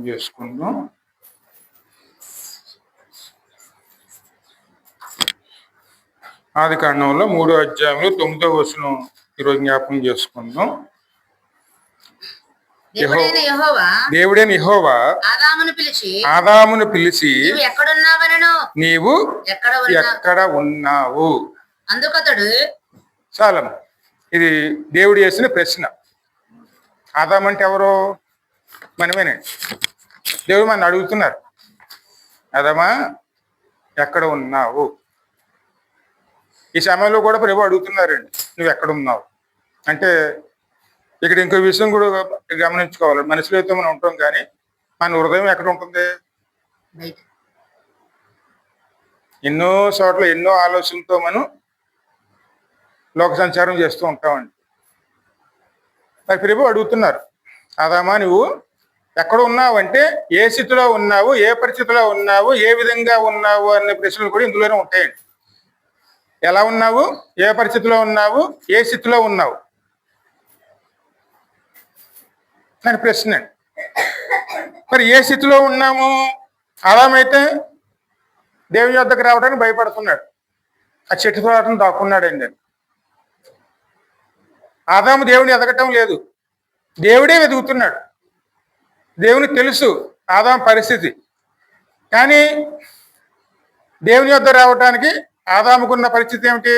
చేసుకుందాం. ఆదికాండంలో 3వ అధ్యాయంలో 9వ వచనం ఈరోజు జ్ఞాపకం చేసుకుందాం. దేవుడైన యెహోవా ఆదామును పిలిచి నీవు ఎక్కడ ఉన్నావు అందుకతడు. చాలం, ఇది దేవుడు చేసిన ప్రశ్న. ఆదాం అంటే ఎవరో మనమేనండి. దేవుడు మన అడుగుతున్నారు, ఆదామా ఎక్కడ ఉన్నావు? ఈ సమయంలో కూడా ప్రభు అడుగుతున్నారండి, నువ్వు ఎక్కడ ఉన్నావు అంటే. ఇక్కడ ఇంకో విషయం కూడా గమనించుకోవాలి. మనుషులు అయితే మనం ఉంటాం, కానీ మన హృదయం ఎక్కడ ఉంటుంది? ఎన్నో చోట్ల ఎన్నో ఆలోచనలతో మనం లోక సంచారం చేస్తూ ఉంటామండి. మరి ప్రభు అడుగుతున్నారు, ఆదామా నువ్వు ఎక్కడ ఉన్నావు అంటే ఏ స్థితిలో ఉన్నావు, ఏ పరిస్థితిలో ఉన్నావు, ఏ విధంగా ఉన్నావు అనే ప్రశ్నలు కూడా ఇందులోనే ఉంటాయండి. ఎలా ఉన్నావు, ఏ పరిస్థితిలో ఉన్నావు, ఏ స్థితిలో ఉన్నావు అని ప్రశ్న. మరి ఏ స్థితిలో ఉన్నాము? ఆదామైతే దేవుని యొద్దకు రావడానికి భయపడుతున్నాడు, ఆ చెట్టు తోటను దాక్కున్నాడండి. ఆదాము దేవుని ఎదగటం లేదు, దేవుడే వెతుకుతున్నాడు. దేవునికి తెలుసు ఆదాము పరిస్థితి, కానీ దేవుని యొద్ద రావటానికి ఆదాముకున్న పరిస్థితి ఏమిటి?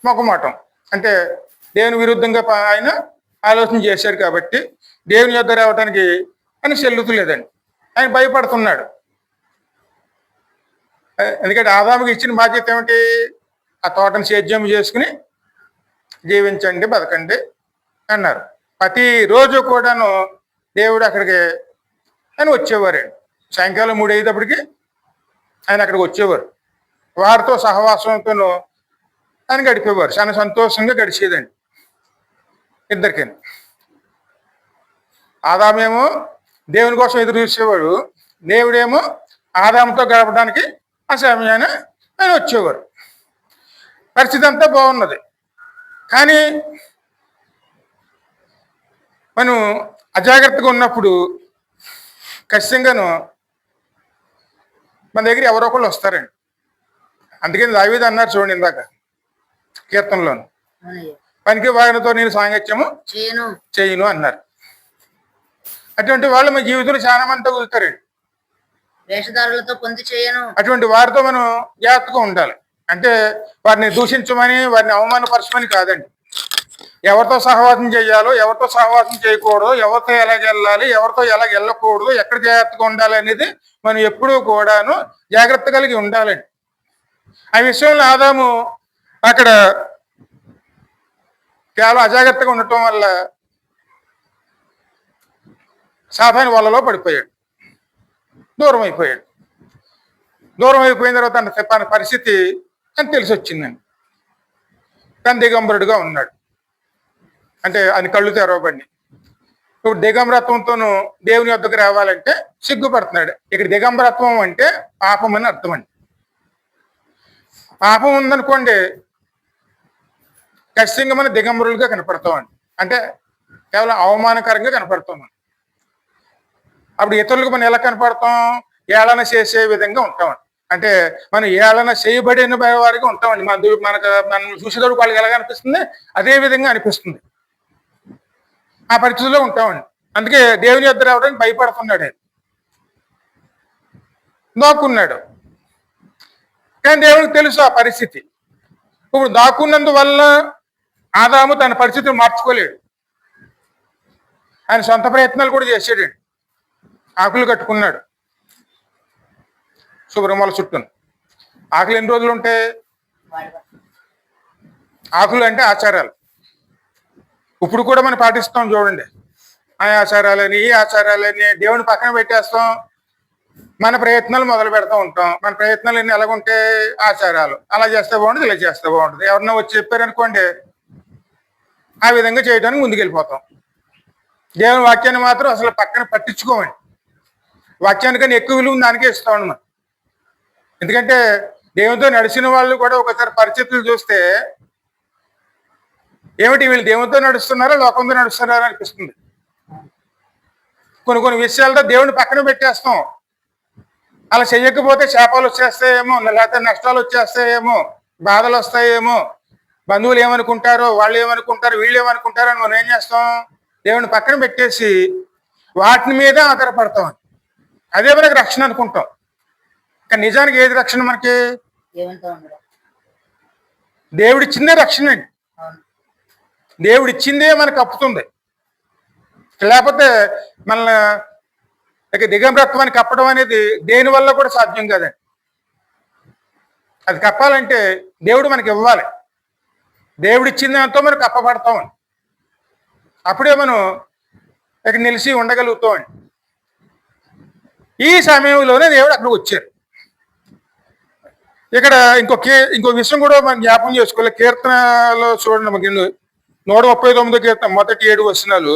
మొక్కమాటం. అంటే దేవుని విరుద్ధంగా ఆయన ఆలోచన చేశాడు కాబట్టి దేవుని యొద్ద రావటానికి ఆయన చెల్లుతులేదండి. ఆయన భయపడుతున్నాడు. ఎందుకంటే ఆదాముకి ఇచ్చిన బాధ్యత ఏమిటి? ఆ తోటను సేద్యం చేసుకుని జీవించండి, బతకండి అన్నారు. ప్రతిరోజు కూడాను దేవుడు అక్కడికి ఆయన వచ్చేవారండి. సాయంకాలం 3 అయ్యేటప్పటికి ఆయన అక్కడికి వచ్చేవారు. వారితో సహవాసంతో ఆయన గడిపేవారు. చాలా సంతోషంగా గడిచేదండి ఇద్దరికి. ఆదామేమో దేవుని కోసం ఎదురు చూసేవాడు, దేవుడేమో ఆదాముతో గడపడానికి ఆ సమయాన్ని ఆయన వచ్చేవారు. పరిస్థితి అంతా బాగున్నది, కానీ మనం అజాగ్రత్తగా ఉన్నప్పుడు ఖచ్చితంగాను మన దగ్గర ఎవరో ఒకళ్ళు వస్తారండి. అందుకని దావీదు అన్నారు చూడండి ఇందాక కీర్తనలోను, పనికి వారితో నేను సాంగత్యము చేయను అన్నారు. అటువంటి వాళ్ళు మన జీవితంలో చాలా మంది తగులుతారండి. వేషధారులతో పొంది చేయను. అటువంటి వారితో మనం జాగ్రత్తగా ఉండాలి. అంటే వారిని దూషించమని, వారిని అవమానపరచమని కాదండి. ఎవరితో సహవాసం చేయాలో, ఎవరితో సహవాసం చేయకూడదు, ఎవరితో ఎలాగ వెళ్ళాలి, ఎవరితో ఎలాగ వెళ్ళకూడదు, ఎక్కడ జాగ్రత్తగా ఉండాలి అనేది మనం ఎప్పుడూ కూడాను జాగ్రత్త కలిగి ఉండాలండి. ఆ విషయంలో ఆదాము అక్కడ కేవలం అజాగ్రత్తగా ఉండటం వల్ల సాతాను వలలో పడిపోయాడు, దూరం అయిపోయాడు. దూరం అయిపోయిన తర్వాత తన పరిస్థితి అని తెలిసి వచ్చిందండి. తను దిగంబరుడుగా ఉన్నాడు, అంటే ఆయన కళ్ళు తెరవబడి. ఇప్పుడు దిగంబరత్వంతోనూ దేవుని వద్దకు రావాలంటే సిగ్గుపడుతున్నాడు. ఇక్కడ దిగంబరత్వం అంటే పాపం అని అర్థం అండి. పాపం ఉందనుకోండి, ఖచ్చితంగా మనం దిగంబరులుగా కనపడతామండి. అంటే కేవలం అవమానకరంగా కనపడతాం. అప్పుడు ఇతరులకు మనం ఎలా కనపడతాం? ఏళన చేసే విధంగా ఉంటామండి. అంటే మనం ఏళన చేయబడిన వారిగా ఉంటామండి. మనం చూసేటప్పుడు వాళ్ళకి ఎలాగ అనిపిస్తుంది, అదే విధంగా అనిపిస్తుంది. ఆ పరిస్థితిలో ఉంటామండి. అందుకే దేవుని యొద్ద రావడానికి భయపడుతున్నాడు, దాక్కున్నాడు. కానీ దేవునికి తెలుసు ఆ పరిస్థితి. ఇప్పుడు దాక్కున్నందువల్ల ఆదాము తన పరిస్థితిని మార్చుకోలేడు. ఆయన సొంత ప్రయత్నాలు కూడా చేసాడండి. ఆకులు కట్టుకున్నాడు శుభ్రమల చుట్టూ. ఆకులు ఎన్ని రోజులు ఉంటాయి? ఆకులు అంటే ఆచారాలు. ఇప్పుడు కూడా మనం పాటిస్తాం చూడండి. ఆ ఆచారాలని, ఈ ఆచారాలని దేవుని పక్కన పెట్టేస్తాం. మన ప్రయత్నాలు మొదలు పెడతా ఉంటాం. మన ప్రయత్నాలు ఎన్ని ఎలాగుంటే ఆచారాలు, అలా చేస్తే బాగుంటుంది, ఇలా చేస్తే బాగుంటుంది. ఎవరన్నా వచ్చి చెప్పారనుకోండి, ఆ విధంగా చేయడానికి ముందుకెళ్ళిపోతాం. దేవుని వాక్యాన్ని మాత్రం అసలు పక్కన పట్టించుకోమండి. వాక్యానికన్నా ఎక్కువ విలువ దానికే ఇస్తామండి మనం. ఎందుకంటే దేవునితో నడిచిన వాళ్ళు కూడా ఒకసారి పరిస్థితులు చూస్తే ఏమిటి వీళ్ళు దేవునితో నడుస్తున్నారా లోకంతో నడుస్తున్నారా అనిపిస్తుంది. కొన్ని కొన్ని విషయాలతో దేవుని పక్కన పెట్టేస్తాం. అలా చెయ్యకపోతే శాపాలు వచ్చేస్తాయేమో, లేకపోతే నష్టాలు వచ్చేస్తాయేమో, బాధలు వస్తాయేమో, బంధువులు ఏమనుకుంటారో, వాళ్ళు ఏమనుకుంటారు, వీళ్ళు ఏమనుకుంటారో అని మనం ఏం చేస్తాం, దేవుని పక్కన పెట్టేసి వాటి మీదే ఆధారపడతాం. అదే మనకి రక్షణ అనుకుంటాం. కానీ నిజానికి ఏది రక్షణ మనకి? దేవునితో ఉండడం. దేవుడిచ్చిందే రక్షణ అండి. అవును. దేవుడిచ్చిందే మనకు అప్పుతుంది. లేకపోతే మన దిగంబరత్వాన్ని కప్పడం అనేది దేని వల్ల కూడా సాధ్యం కాదండి. అది కప్పాలంటే దేవుడు మనకి ఇవ్వాలి. దేవుడిచ్చిన దాంతో మనం కప్పబడతాం. అప్పుడే మనం ఇక్కడ నిలిచి ఉండగలుగుతాం. ఈ సమయంలోనే దేవుడు అక్కడికి వచ్చారు. ఇక్కడ ఇంకో విషయం కూడా మనం జ్ఞాపకం చేసుకోవాలి. కీర్తనలో చూడండి, మనకి 139 కీర్తన మొదటి 7 వచనాలు.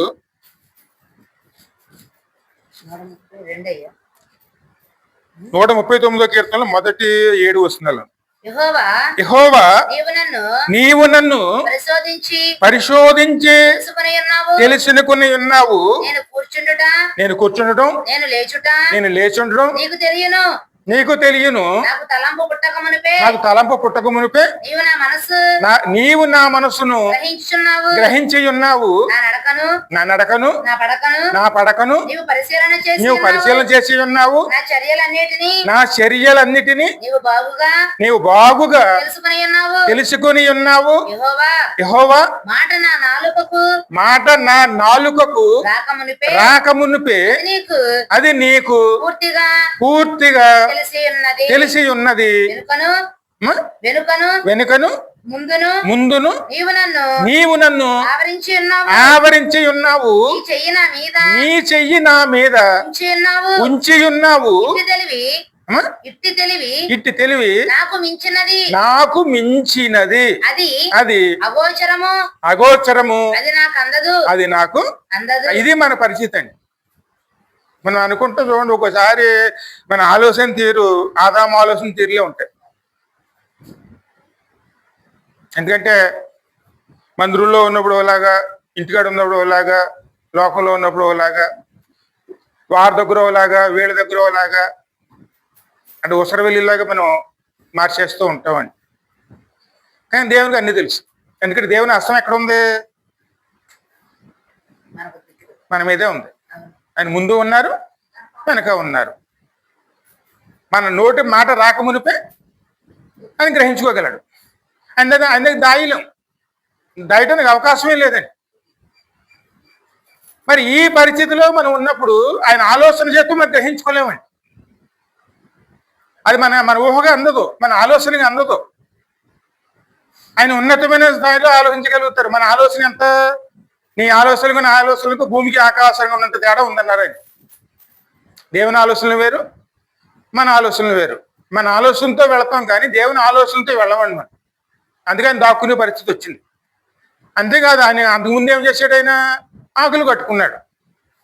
139 కీర్తనలో మొదటి 7 వచనాలు. యెహోవా నీవు నన్ను పరిశోధించి తెలుసుకొని ఉన్నావు. నేను కూర్చుండటం, నేను లేచుండటం నీకు తెలియను. నాకు తలంపు పుట్టక మునిపే నీవు నా మనస్సును గ్రహించి ఉన్నావు. నా నడకను, నా పడకను నీవు పరిశీలన చేసి ఉన్నావు. నా చర్యలన్నిటినీ నీవు బాగుగా తెలుసుకొని ఉన్నావు. యెహోవా మాట నా నాలుకకు రాకమునిపే అది నీకు పూర్తిగా తెలిసి ఉన్నది. వెనుకను ముందును నీవు నన్ను ఆవరించి ఉన్నావు. నీ చెయ్యి నా మీద ఉంచి ఉన్నావు. ఇట్టి తెలివి నాకు మించినది. అది అగోచరము. అది నాకు. ఇది మన పరిస్థితి అండి. మనం అనుకుంటాం చూడండి, ఒకసారి మన ఆలోచన తీరు ఆదాము ఆలోచన తీరులే ఉంటాయి. ఎందుకంటే మందిరంలో ఉన్నప్పుడు ఓలాగా, ఇంటికాడ ఉన్నప్పుడు ఓలాగా, లోకంలో ఉన్నప్పుడు ఓలాగా, వారి దగ్గర ఓలాగా, వీళ్ళ దగ్గర ఓలాగా, అంటే ఉసర వెళ్ళిలాగా మనం మార్చేస్తూ ఉంటామండి. కానీ దేవునికి అన్ని తెలుసు. ఎందుకంటే దేవుని హస్తం ఎక్కడ ఉంది? మన మీదే ఉంది. ఆయన ముందు ఉన్నారు, వెనక ఉన్నారు. మన నోటి మాట రాకమునిపే ఆయన గ్రహించుకోగలడు. ఆయన దాయటానికి అవకాశమే లేదండి. మరి ఈ పరిస్థితిలో మనం ఉన్నప్పుడు ఆయన ఆలోచన చేస్తూ మనం గ్రహించుకోలేమండి. అది మన ఊహగా అందదు, మన ఆలోచనగా అందదు. ఆయన ఉన్నతమైన స్థాయిలో ఆలోచించగలుగుతారు. మన ఆలోచన ఎంత? నీ ఆలోచనలకు నా ఆలోచనలకు భూమికి ఆకాశంగా ఉన్నంత తేడా ఉందన్నారు ఆయన. దేవుని ఆలోచనలు వేరు, మన ఆలోచనలు వేరు. మన ఆలోచనతో వెళతాం కానీ దేవుని ఆలోచనతో వెళ్ళమండి మనం. అందుకని దాక్కునే పరిస్థితి వచ్చింది. అంతేకాదు, ఆయన అంతకుముందు ఏం చేశాడు? ఆయన ఆకులు కట్టుకున్నాడు.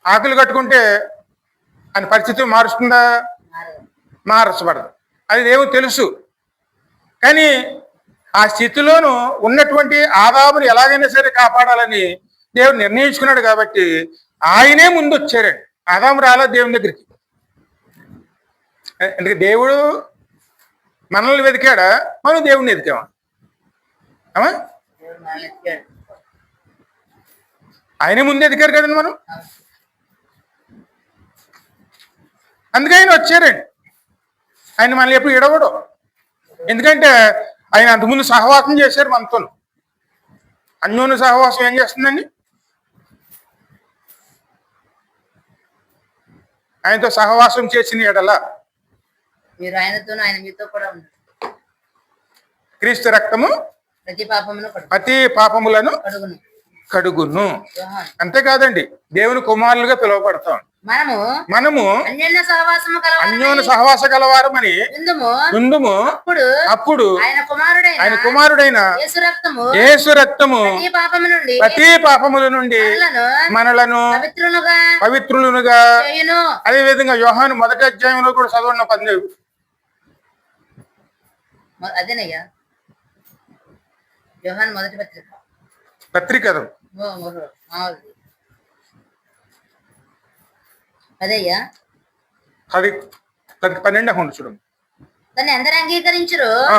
ఆకులు కట్టుకుంటే ఆయన పరిస్థితి మారుస్తుందా? మారచబడదు. అది దేవునికి తెలుసు. కానీ ఆ స్థితిలోనూ ఉన్నటువంటి ఆదాముని ఎలాగైనా సరే కాపాడాలని దేవుడు నిర్ణయించుకున్నాడు. కాబట్టి ఆయనే ముందు వచ్చారండి. ఆదాము రాలా దేవుని దగ్గరికి. ఎందుకంటే దేవుడు మనల్ని వెతికాడా, మనం దేవుడిని వెతికామా? ఆయనే ముందు ఎదికారు కదండి మనం. అందుకే ఆయన వచ్చారండి. ఆయన మనల్ని ఎప్పుడు ఇడవడు. ఎందుకంటే ఆయన అంతకుముందు సహవాసం చేశారు మనతో. అన్యోన్య సహవాసం ఏం చేస్తుందండి? ఆయనతో సహవాసం చేసిన ఎడల మీరు ఆయనతో ఆయన మీతో కూడా ఉన్నారు. క్రీస్తు రక్తము ప్రతి పాపములను కడుగును. అంతేకాదండి, దేవుని కుమారులుగా పిలువబడతాం. మనము అన్యోన్య సహవాస గలవారమని ముందుము అప్పుడు ఆయన కుమారుడైన యేసు రక్తము ప్రతి పాపముల నుండి మనలను పవిత్రులుగా. అదే విధంగా యోహాను 1వ అధ్యాయంలో కూడా చదవండి. 18 అదేనయ్యా, యోహాను 1వ పత్రిక అదయ్యా. 12 ఉండు చూడండి. దాన్ని ఎందరు అంగీకరించరు ఆ,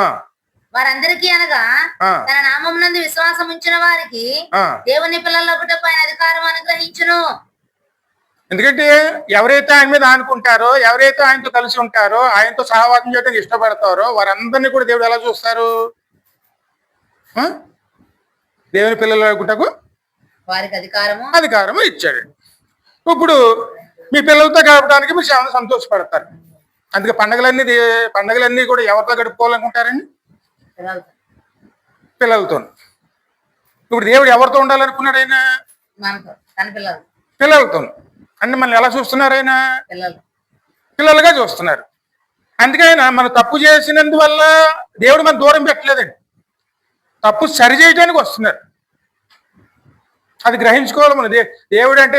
వారందరికీ అనగా ఆ, తన నామమునందు విశ్వాసం ఉంచిన వారికి ఆ. దేవుని పిల్లలకు పైన అధికారం అనుగ్రహించును. ఎందుకంటే ఎవరైతే ఆయన మీద ఆనుకుంటారో, ఎవరైతే ఆయనతో కలిసి ఉంటారో, ఆయనతో సహవాసం చేయడానికి ఇష్టపడతారో వారందరినీ కూడా దేవుడు ఎలా చూస్తారు? ఆ? దేవుని పిల్లలు అనుకుంటకు వారికి అధికారము అధికారము ఇచ్చాడు. ఇప్పుడు మీ పిల్లలతో గడపడానికి మీరు చాలా సంతోషపడతారు. అందుకే పండగలన్నీ కూడా ఎవరితో గడుపుకోవాలనుకుంటారండి? పిల్లలతో. పిల్లలతో. ఇప్పుడు దేవుడు ఎవరితో ఉండాలనుకున్నాడు? ఆయన మనతో తన పిల్లలు పిల్లలతో. అంటే మనల్ని ఎలా చూస్తున్నారు? ఆయన పిల్లలు పిల్లలుగా చూస్తున్నారు. అందుకే ఆయన మనం తప్పు చేసినందువల్ల దేవుడు మన దూరం పెట్టలేదండి. తప్పు సరి చేయడానికి వస్తున్నారు. అది గ్రహించుకోవాలి మనం. దేవుడు అంటే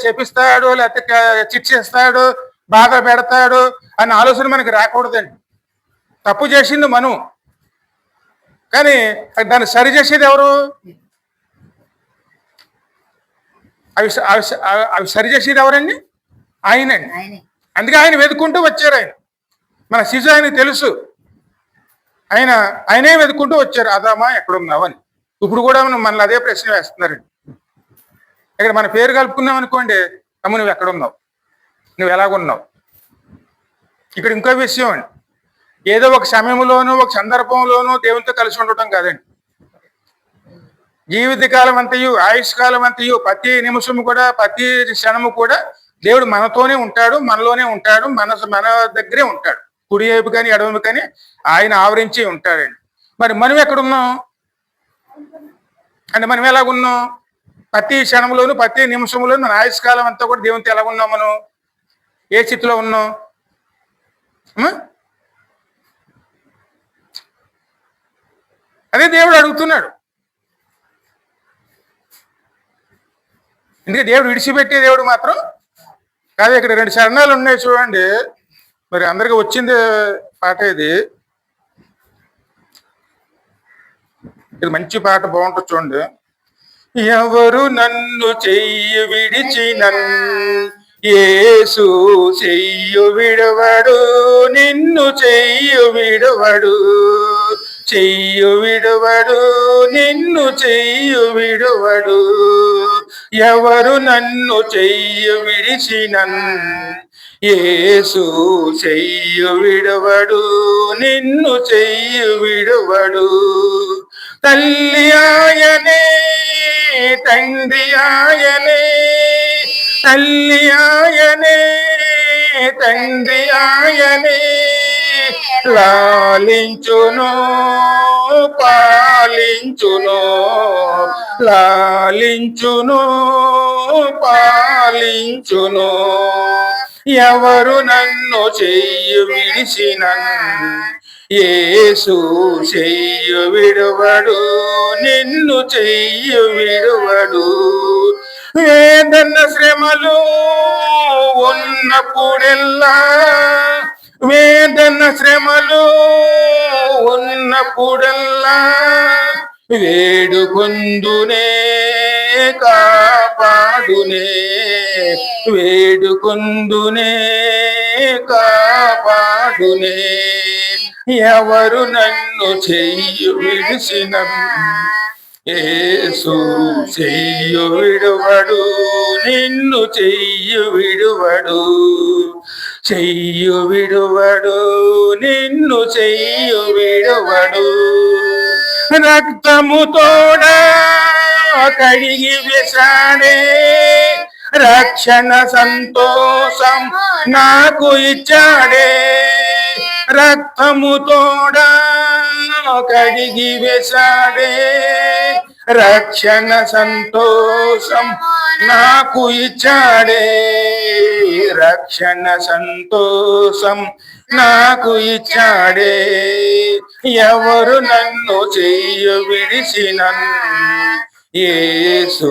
శపిస్తాడు, లేకపోతే శిక్షిస్తాడు, బాధ పెడతాడు అన్న ఆలోచన మనకి రాకూడదండి. తప్పు చేసింది మనం, కానీ దాన్ని సరి చేసేది ఎవరు? అవి సరి చేసేది ఎవరండి? ఆయనండి. ఆయనే. అందుకే ఆయన వెతుక్కుంటూ వచ్చారు. ఆయన మన శిశు ఆయనకు తెలుసు. ఆయనే వెతుక్కుంటూ వచ్చారు. అదామా ఎక్కడున్నావు అని. ఇప్పుడు కూడా మనల్ని అదే ప్రశ్న వేస్తున్నారండి. ఇక్కడ మన పేరు కలుపుకున్నాం అనుకోండి, అమ్మ నువ్వు ఎక్కడున్నావు, నువ్వు ఎలాగున్నావు. ఇక్కడ ఇంకో విషయం అండి, ఏదో ఒక సమయంలోనూ ఒక సందర్భంలోనూ దేవునితో కలిసి ఉండటం కాదండి. జీవితకాలం అంతయు, ఆయుష్కాలం అంతయు, ప్రతి నిమిషము కూడా, ప్రతి క్షణము కూడా దేవుడు మనతోనే ఉంటాడు, మనలోనే ఉంటాడు, మన దగ్గరే ఉంటాడు. కుడి వైపు కానీ ఎడవైపు కానీ ఆయన ఆవరించి ఉంటాడండి. మరి మనం ఎక్కడున్నాం అంటే మనం ఎలాగున్నాం? ప్రతి క్షణంలోను, ప్రతి నిమిషంలోను, మన ఆయుష్కాలం అంతా కూడా దేవునితో ఎలాగున్నాం? మనం ఏ స్థితిలో ఉన్నాం? అదే దేవుడు అడుగుతున్నాడు. ఎందుకంటే దేవుడు విడిచిపెట్టే దేవుడు మాత్రం కాదు. ఇక్కడ 2 చరణాలు ఉన్నాయి చూడండి. మరి అందరికి వచ్చింది పాట ఇది మంచి పాట, బాగుంటుంది చూడండి. ఎవరు నన్ను చెయ్యి విడిచినన్ యేసు చెయ్యు విడవడు, నిన్ను చెయ్యు విడవడు, చెయ్యు విడవడు, నిన్ను చెయ్యు విడవడు. ఎవరు నన్ను చెయ్యి విడిచినన్ యేసు చెయ్యు విడవడు, నిన్ను చెయ్యు విడవడు. తల్లి ఆయనే, తండ్రి ఆయనే, తల్లి ఆయనే, తండ్రి ఆయనే, లాలించును పాలించును, లాలించును పాలించును. ఎవరు నన్ను చెయ్యి విడిచినన్ యేసు చెయ్యు విడవడు, నిన్ను చెయ్యు విడవడు. వేదన శ్రమలు ఉన్నప్పుడెల్లా, వేదన శ్రమలు ఉన్నప్పుడెల్లా వేడుకొందునే కాపాడునే, వేడుకొందునే కాపాడునే. ఎవరు నన్ను చెయ్యి విడిచిన యేసు చెయ్యు విడువడు, నిన్ను చెయ్యు విడువడు, చెయ్యు విడువడు, నిన్ను చెయ్యు విడువడు. రక్తము తోడా కడిగి వేశాడే, రక్షణ సంతోషం నాకు ఇచ్చాడే. రక్తము తోడా కడిగి వేశాడే, రక్షణ సంతోషం నాకు ఇచ్చాడే, రక్షణ సంతోషం నాకు ఇచ్చాడే. ఎవరు నన్ను చెయ్యు విడిచినన్ యేసు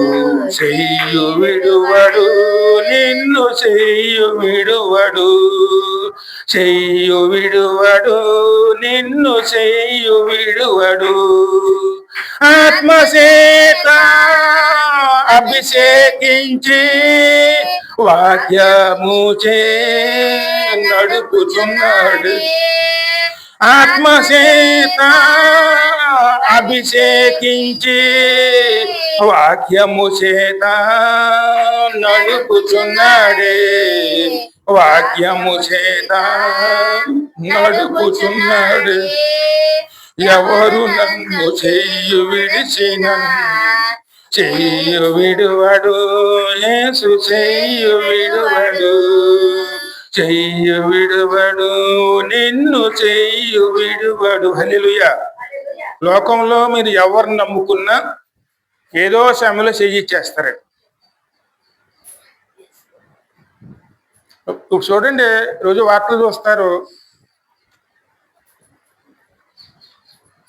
చెయ్యు విడువడు, నిన్ను చెయ్యు విడువడు, చెయ్యు విడువడు, నిన్ను చెయ్యు విడువడు. ఆత్మచేత అభిషేకించి వాక్యము చే నడుపుచున్నాడు, ఆత్మచేత అభిషేకించి వాక్యము చేత నడుపుచున్నాడే, వాక్యము చేత నడుపుచున్నాడు. ఎవరు నన్ను చెయ్యి విడిచిన చెయ్యి విడువడు, యేసు చెయ్యి విడువడు, చెయ్యి విడువడు, నిన్ను చెయ్యి విడువడు. హల్లెలూయా. లోకంలో మీరు ఎవరు నమ్ముకున్నా ఏదో సమయంలో చెయ్యి ఇచ్చేస్తారండి. ఇప్పుడు చూడండి, రోజు వార్తలు చూస్తారు,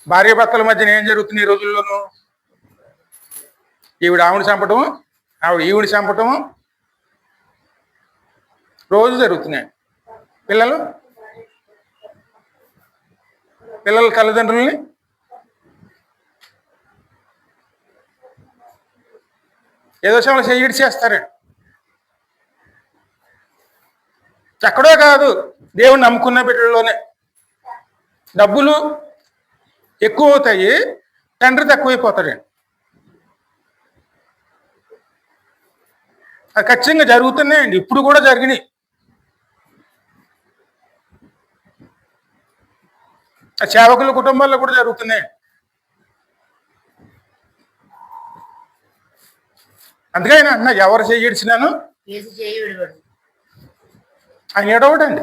భార్య భర్తల మధ్యన ఏం జరుగుతుంది ఈ రోజుల్లోనూ? ఈవిడ ఆవిడ చంపటము, ఆవిడ ఈవిడ చంపటము రోజు జరుగుతున్నాయి. పిల్లల తల్లిదండ్రుల్ని ఏదో సమయంలో చెయ్యి చేస్తారండి. ఎక్కడో కాదు, దేవుని నమ్ముకున్న బిడ్డల్లోనే డబ్బులు ఎక్కువ అవుతాయి, తండ్రి తక్కువైపోతాడండి. అది ఖచ్చితంగా జరుగుతున్నాయండి, ఇప్పుడు కూడా జరిగినాయి. ఆ సేవకుల కుటుంబాల్లో కూడా జరుగుతున్నాయండి. అందుకే ఆయన అన్న ఎవరు చెయ్యిడిచినాను ఆయన ఏడవడండి.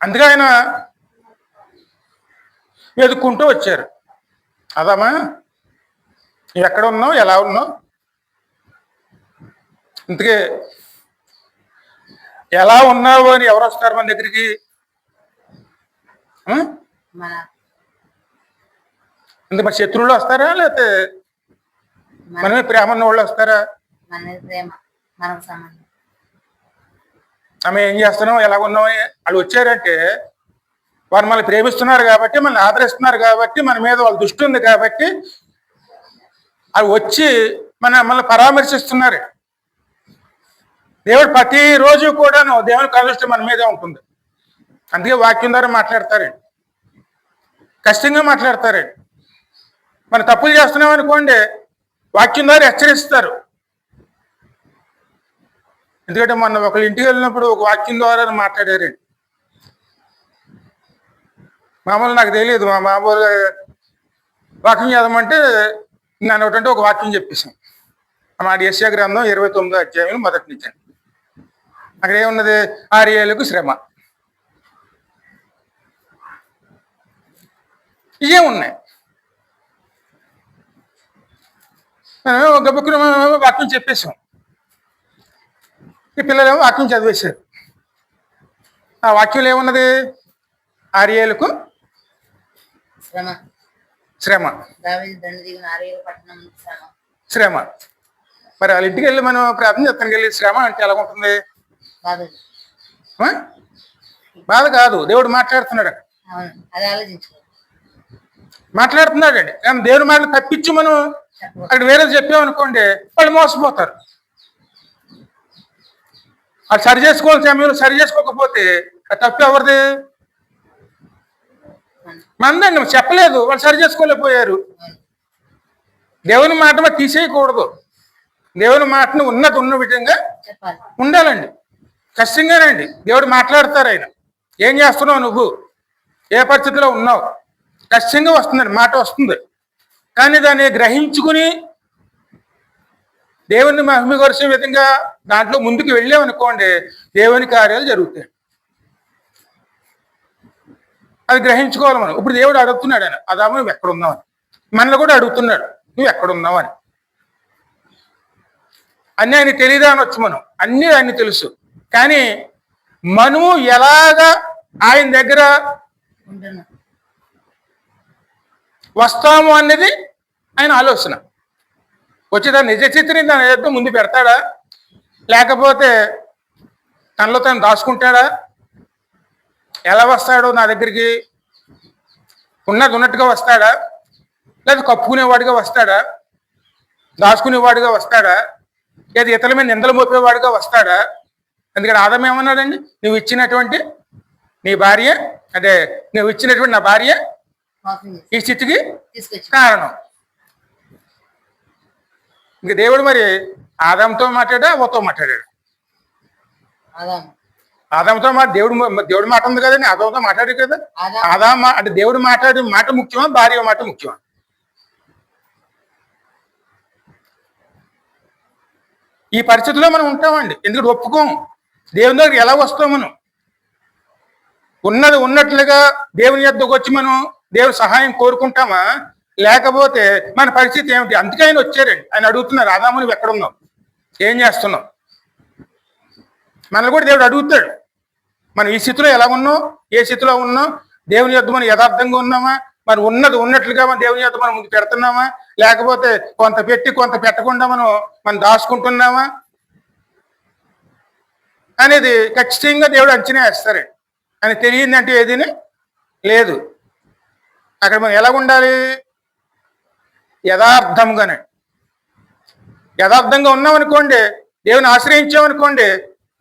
అందుకే ఆయన వెతుక్కుంటూ వచ్చారు. అదమ్మా నువ్వు ఎక్కడ ఉన్నావు, ఎలా ఉన్నావు? ఇంతకీ ఎలా ఉన్నావు అని ఎవరు వస్తారు మన దగ్గరికి? ఇంత మన శత్రువులు వస్తారా, లేకపోతే మనమే ప్రేమ ఉన్న వాళ్ళు వస్తారా? ఆమె ఏం చేస్తున్నావు, ఎలా ఉన్నావు వాళ్ళు వచ్చారంటే వారు మనల్ని ప్రేమిస్తున్నారు కాబట్టి, మనల్ని ఆదరిస్తున్నారు కాబట్టి, మన మీద వాళ్ళ దృష్టి ఉంది కాబట్టి అవి వచ్చి మనల్ని పరామర్శిస్తున్నారు. దేవుడు ప్రతిరోజు కూడా దేవుని కదృష్టి మన మీదే ఉంటుంది. అందుకే వాక్యం ద్వారా మాట్లాడతారండి, కష్టంగా మాట్లాడతారండి. మనం తప్పులు చేస్తున్నాం అనుకోండి, వాక్యం ద్వారా హెచ్చరిస్తారు. ఎందుకంటే మొన్న ఒకళ్ళ ఇంటికి వెళ్ళినప్పుడు ఒక వాక్యం ద్వారా మాట్లాడారండి. మామూలు నాకు తెలియదు, మా మామూలుగా వాక్యం చదవమంటే నన్ను ఒకటంటే ఒక వాక్యం చెప్పేశాం. మా యెషయా గ్రంథం 29వ అధ్యాయం మొదటి నుంచి. అక్కడ ఏమున్నది? 6 ఏళ్ళకు శ్రమ. ఇవే ఉన్నాయి. గబుక్కున వాక్యం చెప్పేశాం. ఈ పిల్లలేమో వాక్యం చదివేశారు. ఆ వాక్యంలో ఏమున్నది? 6 ఏళ్ళకు శ్రమ. శ్రమ. మరి వాళ్ళ ఇంటికి వెళ్ళి మనం ప్రార్థన చేస్తానికి వెళ్ళి శ్రమ అంటే ఎలా ఉంటుంది? బాధ కాదు, దేవుడు మాట్లాడుతున్నాడు. మాట్లాడుతున్నాడండి. కానీ దేవుని మాటలు తప్పించి మనం అక్కడ వేరే చెప్పామనుకోండి, వాళ్ళు మోసపోతారు. వాళ్ళు సరి చేసుకోవాల్సిన సమయంలో సరి చేసుకోకపోతే తప్పు ఎవరిది? మందండి. చెప్పలేదు, వాళ్ళు సరి చేసుకోలేకపోయారు. దేవుని మాట తీసేయకూడదు. దేవుని మాటను ఉన్న విధంగా ఉండాలండి. కష్టంగానండి దేవుడు మాట్లాడతారు. ఆయన ఏం చేస్తున్నావు, నువ్వు ఏ పరిస్థితిలో ఉన్నావు, కష్టంగా వస్తుందండి, మాట వస్తుంది. కానీ దాన్ని గ్రహించుకుని దేవుని మహిమపరిచే విధంగా దాంట్లో ముందుకు వెళ్ళామనుకోండి, దేవుని కార్యాలు జరుగుతాయి. అది గ్రహించుకోవాలి మనం. ఇప్పుడు దేవుడు అడుగుతున్నాడు, ఆయన అదాము నువ్వు ఎక్కడున్నావని. మనల్ని కూడా అడుగుతున్నాడు, నువ్వు ఎక్కడున్నావని. అన్నీ ఆయన తెలియదా అనొచ్చు మనం, అన్నీ ఆయన తెలుసు. కానీ మనము ఎలాగా ఆయన దగ్గర వస్తాము అన్నది ఆయన ఆలోచన. వచ్చేదాన్ని నిజ స్థితిని దాని ఏదో ముందు పెడతాడా, లేకపోతే తనలో తను దాచుకుంటాడా? ఎలా వస్తాడో నా దగ్గరికి? ఉన్నది ఉన్నట్టుగా వస్తాడా, లేదా కప్పుకునేవాడిగా వస్తాడా? దాచుకునేవాడుగా వస్తాడా, లేదా ఇతరుల మీద నిందలు మోపేవాడుగా వస్తాడా? అందుకని ఆదాము ఏమన్నాడండి, నువ్వు ఇచ్చినటువంటి నీ భార్య, అంటే నువ్వు ఇచ్చినటువంటి నా భార్య మోసం చేసి ఈ స్థితికి తీసుకొచ్చి కారణం. ఇంక దేవుడు మరి ఆదాముతో మాట్లాడా, అవ్వతో మాట్లాడాడు? ఆదాము ఆదాముతో దేవుడు మాట ఉంది కదండి, ఆదాముతో మాట్లాడాడు కదా. ఆదాము ఆదాము అంటే దేవుడు మాట్లాడే మాట ముఖ్యమా, భార్య మాట ముఖ్యమా? ఈ పరిస్థితిలో మనం ఉంటామండి, ఎందుకంటే ఒప్పుకోం. దేవుని దగ్గర ఎలా వస్తాం మనం? ఉన్నది ఉన్నట్లుగా దేవుని యొద్దకు వచ్చి మనం దేవుని సహాయం కోరుకుంటామా, లేకపోతే మన పరిస్థితి ఏమిటి? అందుకే ఆయన వచ్చారండి. ఆయన అడుగుతున్నారు, ఆదాము నువ్వు ఎక్కడున్నావు, ఏం చేస్తున్నావు? మనల్ని కూడా దేవుడు అడుగుతాడు, మనం ఈ స్థితిలో ఎలా ఉన్నాం, ఏ స్థితిలో ఉన్నాం, దేవుని యొద్ద మనం యథార్థంగా ఉన్నామా, మరి ఉన్నది ఉన్నట్లుగా మన దేవుని యొద్ద మనం ముందు పెడుతున్నామా, లేకపోతే కొంత పెట్టి కొంత పెట్టకుండా మనం దాచుకుంటున్నామా అనేది ఖచ్చితంగా దేవుడు అంచనా వేస్తారండి. అని తెలియదంటే ఏదీని లేదు. అక్కడ మనం ఎలా ఉండాలి? యథార్థంగానే. యథార్థంగా ఉన్నామనుకోండి, దేవుని ఆశ్రయించామనుకోండి,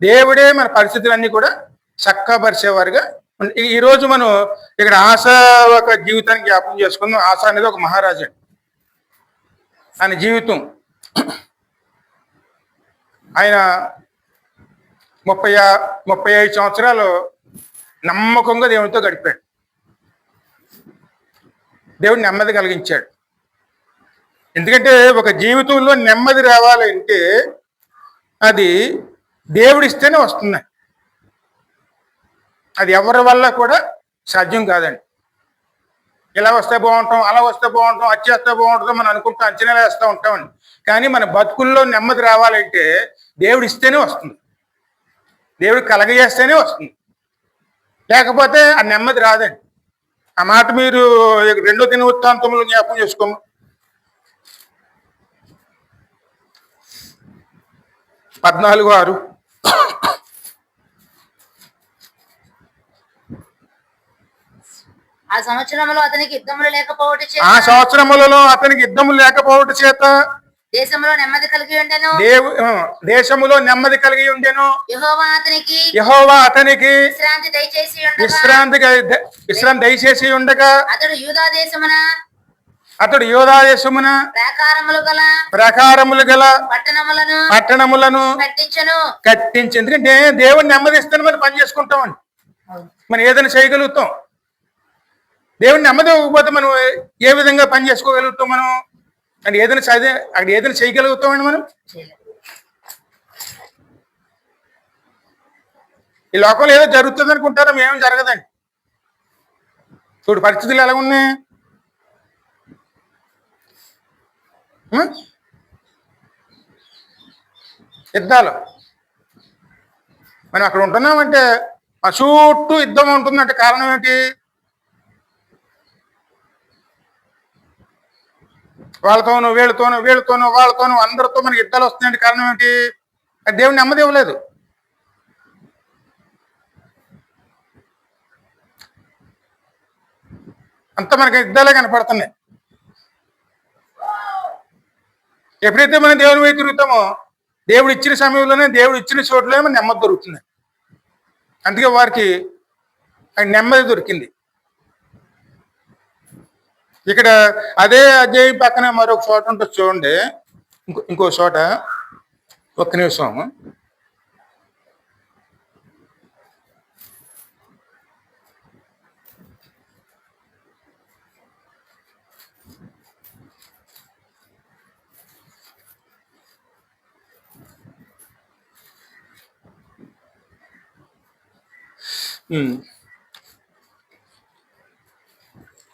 దేవుడే మన పరిస్థితులన్నీ కూడా చక్కపరిచేవారుగా. ఈరోజు మనం ఇక్కడ ఆశ ఒక జీవితాన్ని జ్ఞాపకం చేసుకుందాం. ఆశ అనేది ఒక మహారాజు. ఆయన జీవితం, ఆయన 35 సంవత్సరాలు నమ్మకంగా దేవునితో గడిపాడు. దేవుడు నెమ్మది కలిగించాడు. ఎందుకంటే ఒక జీవితంలో నెమ్మది రావాలంటే అది దేవుడిస్తేనే వస్తుంది. అది ఎవరి వల్ల కూడా సాధ్యం కాదండి. ఇలా వస్తే బాగుంటాం, అలా వస్తే బాగుంటాం, అది చేస్తే బాగుంటుందో మనం అనుకుంటాం, అంచనాలు వేస్తూ ఉంటామండి. కానీ మన బతుకుల్లో నెమ్మది రావాలంటే దేవుడు ఇస్తేనే వస్తుంది, దేవుడు కలగజేస్తేనే వస్తుంది, లేకపోతే ఆ నెమ్మది రాదండి. ఆ మాట మీరు 2 దినవృత్తాంతములు జ్ఞాపకం చేసుకోము. 14:6. ఆ సంవత్సరంలో అతనికి యుద్ధములు లేకపోవట ఆ చేత సంవత్సరములలో అతనికి యుద్ధములు లేకపోవట చేత దేశంలో నెమ్మది కలిగి ఉండెను. దేశములో నెమ్మది కలిగి ఉండెను. యెహోవా అతనికి విశ్రాంతి దయచేసి ఉండగా అతడు యూదా దేశమున ప్రాకారములు గల పట్టణములను కట్టించి. ఎందుకంటే దేవుడు నెమ్మదిస్తాను మనం పని చేసుకుంటామండి. మనం ఏదైనా చేయగలుగుతాం. దేవుడు నెమ్మది ఇవ్వకపోతే మనం ఏ విధంగా పని చేసుకోగలుగుతాం? మనం అంటే ఏదైనా చేయగలుగుతామండి మనం? ఈ లోకంలో ఏదో జరుగుతుంది అనుకుంటారా? ఏం జరగదండి. చూడు పరిస్థితులు ఎలా ఉన్నాయి. యుద్ధాలు. మనం అక్కడ ఉంటున్నామంటే ఆ చుట్టూ యుద్ధం ఉంటుందంటే కారణం ఏంటి? వాళ్ళతోనూ వాళ్ళతోనూ అందరితో మనకి యుద్ధాలు వస్తున్నాయంటే కారణం ఏంటి? దేవుని నెమ్మది ఇవ్వలేదు. అంత మనకి యుద్ధాలే కనపడుతున్నాయి. ఎప్పుడైతే మనం దేవుని వైపు తిరుగుతామో దేవుడు ఇచ్చిన సమయంలోనే, దేవుడు ఇచ్చిన చోట్లోనే మన నెమ్మది దొరుకుతుంది. అందుకే వారికి నెమ్మది దొరికింది. ఇక్కడ అదే అధ్యాయం పక్కన మరొక చోట ఉంటుంది చూడండి. ఇంకో చోట, ఒక్క నిమిషం.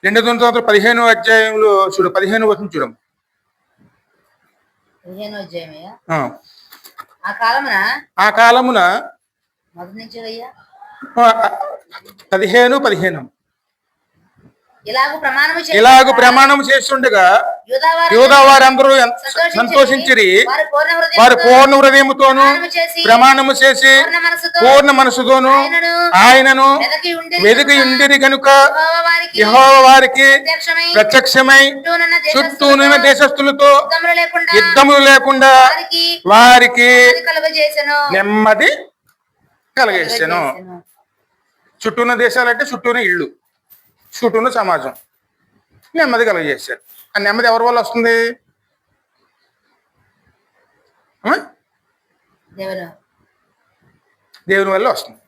రెండు 15వ అధ్యాయంలో చూడు, 15 వచనం చూడము. 15వ అధ్యాయమయ్యా. ఆ కాలమున మొదటి నుంచి అయ్యా 15 ఇలాగు ప్రమాణం చేస్తుండగా యూదా వారందరూ సంతోషించిరి. వారు పూర్ణ హృదయముతోను ప్రమాణము చేసి పూర్ణ మనసుతోను ఆయనను వెదికి ఉండిరి కనుక యెహోవా వారికి ప్రత్యక్షమై చుట్టూనున్న దేశస్థులతో యుద్ధములు లేకుండా వారికి నెమ్మది కలగజేసెను. చుట్టూన్న దేశాలంటే చుట్టూన్న ఇళ్ళు, చుట్టూన్న సమాజం నెమ్మది కలగజేశారు. ఆ నెమ్మది ఎవరి వల్ల వస్తుంది? దేవుని వల్ల వస్తుంది.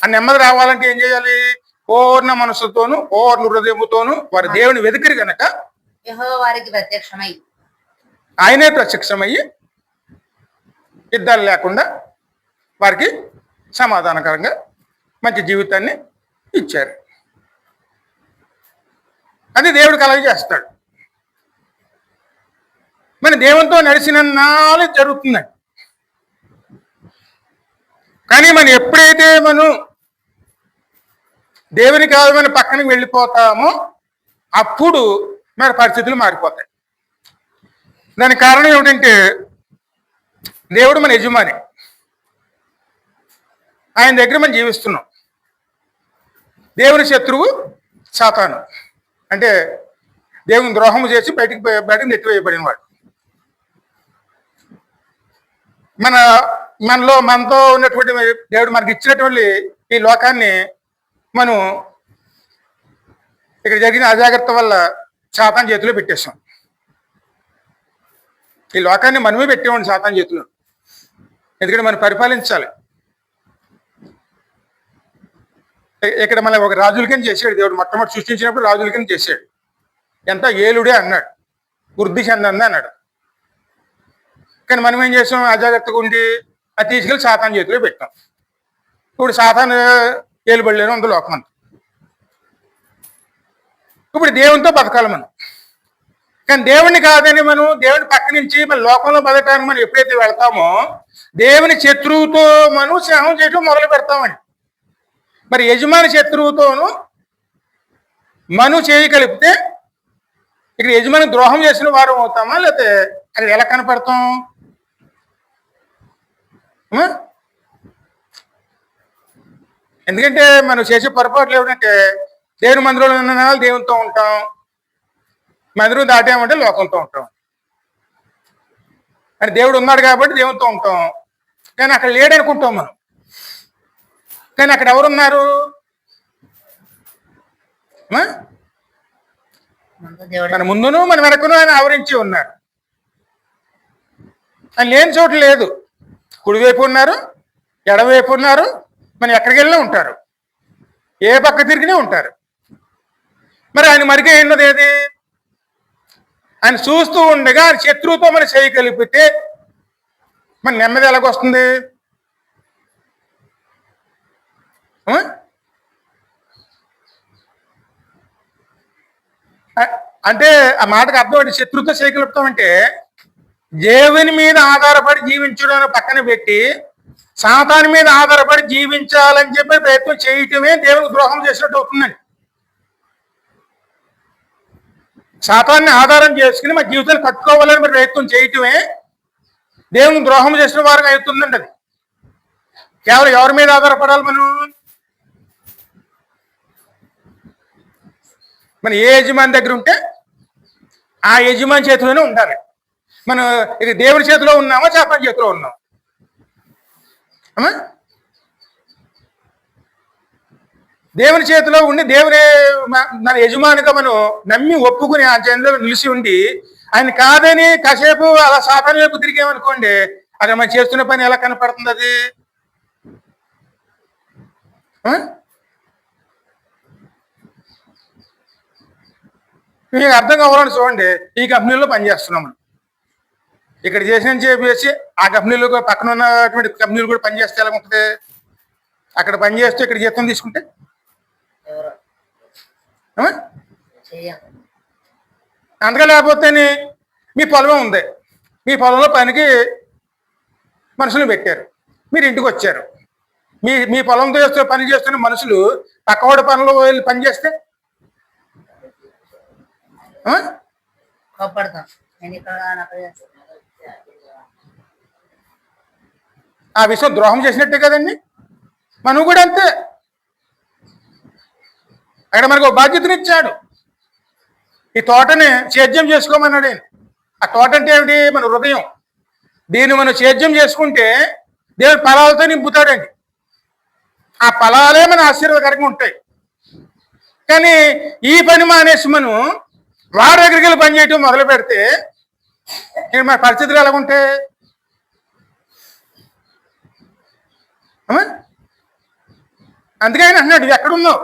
ఆ నెమ్మది రావాలంటే ఏం చేయాలి? పూర్ణ మనసుతోను పూర్ణ హృదయముతోను వారి దేవుని వెతికిరి గనక వారికి ప్రత్యక్షమై ఆయనే ప్రత్యక్షమయ్యి యుద్ధాలు లేకుండా వారికి సమాధానకరంగా మంచి జీవితాన్ని ఇచ్చారు. అది దేవుడు కలగజేస్తాడు. మన దేవునితో నడిచిన నాలు జరుగుతుందండి. కానీ మనం ఎప్పుడైతే మనం దేవుని కాదు మన పక్కనకి వెళ్ళిపోతామో అప్పుడు మన పరిస్థితులు మారిపోతాయి. దానికి కారణం ఏమిటంటే దేవుడు మన యజమాని, ఆయన దగ్గర మనం జీవిస్తున్నాం. దేవుని శత్రువు సాతాను, అంటే దేవుని ద్రోహం చేసి బయటకు నెట్టివేయబడిన వాడు. మనతో ఉన్నటువంటి దేవుడు మనకి ఇచ్చినటువంటి ఈ లోకాన్ని మనం ఇక్కడ జరిగిన అజాగ్రత్త వల్ల సాతాను చేతిలో పెట్టేస్తాం. ఈ లోకాన్ని మనమే పెట్టేవాడి సాతాను చేతిలో. ఎందుకంటే మనం పరిపాలించాలి. ఇక్కడ మన ఒక రాజులకని చేశాడు దేవుడు. మొట్టమొదటి సృష్టించినప్పుడు రాజులకని చేశాడు. ఎంత ఏలుడే అన్నాడు, వృద్ధి చెందంది అన్నాడు. కానీ మనం ఏం చేసాం? అజాగ్రత్తగా ఉండి అది తీసుకెళ్ళి సాతాను చేతిలో పెట్టాం. ఇప్పుడు సాతాను ఏలుబడిలోనే ఉంది లోకం అంతా. ఇప్పుడు దేవునితో బతకాలి మనం. కానీ దేవుని కాదని మనం దేవుని పక్క నుంచి మన లోకంలో బతకడానికి మనం ఎప్పుడైతే వెళ్తామో దేవుని శత్రువుతో మనం స్నేహం చేయడం మొదలు పెడతామని. మరి యజమాని శత్రువుతోను మనం చేయగలిగితే ఇక్కడ యజమాని ద్రోహం చేసిన వారం అవుతామా, లేకపోతే అక్కడ ఎలా కనపడతాం? ఎందుకంటే మనం చేసే పొరపాట్లు ఏమిటంటే దేవుని మందిరంలో ఉన్న నాళ్ళు దేవునితో ఉంటాం, మందిరం దాటామంటే లోకంతో ఉంటాం. అని దేవుడు ఉన్నాడు కాబట్టి దేవునితో ఉంటాం, కానీ అక్కడ లేడనుకుంటాం మనం. కానీ అక్కడ ఎవరున్నారు? మన ముందును మన వెనకను ఆయన ఆవరించి ఉన్నారు. ఆయన లేని చోటు లేదు. కుడివైపు ఉన్నారు, ఎడవైపు ఉన్నారు, మనం ఎక్కడికి వెళ్ళినా ఉంటారు, ఏ పక్క తిరిగినే ఉంటారు. మరి ఆయన మరిగా అయినది ఏది? ఆయన చూస్తూ ఉండగా ఆయన శత్రువుతో మనం చేయగలిపితే మన నెమ్మది ఎలాగొస్తుంది? అంటే ఆ మాటకు అర్థం ఏంటి? శత్రువుతో చేయగలుపుతామంటే దేవుని మీద ఆధారపడి జీవించడం పక్కన పెట్టి సాతాను మీద ఆధారపడి జీవించాలని చెప్పి ప్రయత్నం చేయటమే దేవునికి ద్రోహం చేసినట్టు అవుతుందండి. సాతాన్ని ఆధారం చేసుకుని మా జీవితాన్ని కట్టుకోవాలని మరి ప్రయత్నం చేయటమే దేవునికి ద్రోహం చేసిన వారికి అవుతుందండి. అది కేవలం ఎవరి మీద ఆధారపడాలి? మనం ఏ యజమాని దగ్గర ఉంటే ఆ యజమాని చేతిలోనే ఉండాలి. మనం ఇది దేవుని చేతిలో ఉన్నామా సాతాను చేతిలో ఉన్నాం? దేవుని చేతిలో ఉండి దేవుని మన యజమానిగా మనం నమ్మి ఒప్పుకుని ఆ చేతిలో నిలిచి ఉండి ఆయన కాదని కాసేపు అలా సాతాను వైపు తిరిగామనుకోండి, అక్కడ మనం చేస్తున్న పని ఎలా కనపడుతుంది? అది మీకు అర్థం కావాలని చూడండి. ఈ కంపెనీలో పనిచేస్తున్నాం. ఇక్కడ చేసిన చేసి ఆ కంపెనీలో పక్కన ఉన్నటువంటి కంపెనీలు కూడా పనిచేస్తే ఎలా ఉంటుంది? అక్కడ పనిచేస్తూ ఇక్కడ జీతం తీసుకుంటే అందుకే. లేకపోతే మీ పొలమే ఉంది, మీ పొలంలో పనికి మనుషులు పెట్టారు, మీరు ఇంటికి వచ్చారు. మీ పొలంతో పని చేస్తున్న మనుషులు పక్కవాడి పనులు వెళ్ళి పని చేస్తే ఆ? కోప్పడతాం. నేను ఇక్కడ అక్కడ చేస్తాను. ఆ విషయం ద్రోహం చేసినట్టే కదండి. మనం కూడా అంతే. అక్కడ మనకు ఒక బాధ్యతనిచ్చాడు. ఈ తోటని సేద్యం చేసుకోమన్నాడు ఆయన. ఆ తోట అంటే ఏమిటి? మన హృదయం. దీన్ని మనం సేద్యం చేసుకుంటే దేవుని ఫలాలతో నింపుతాడండి. ఆ ఫలాలే మన ఆశీర్వాదకరంగా ఉంటాయి. కానీ ఈ పని మానేసి మనం వారి దగ్గరికి వెళ్ళి పని చేయటం మొదలు పెడితే మన పరిస్థితులు ఎలా ఉంటాయి? అందుకే ఆయన అంటున్నాడు, ఇది ఎక్కడున్నావు?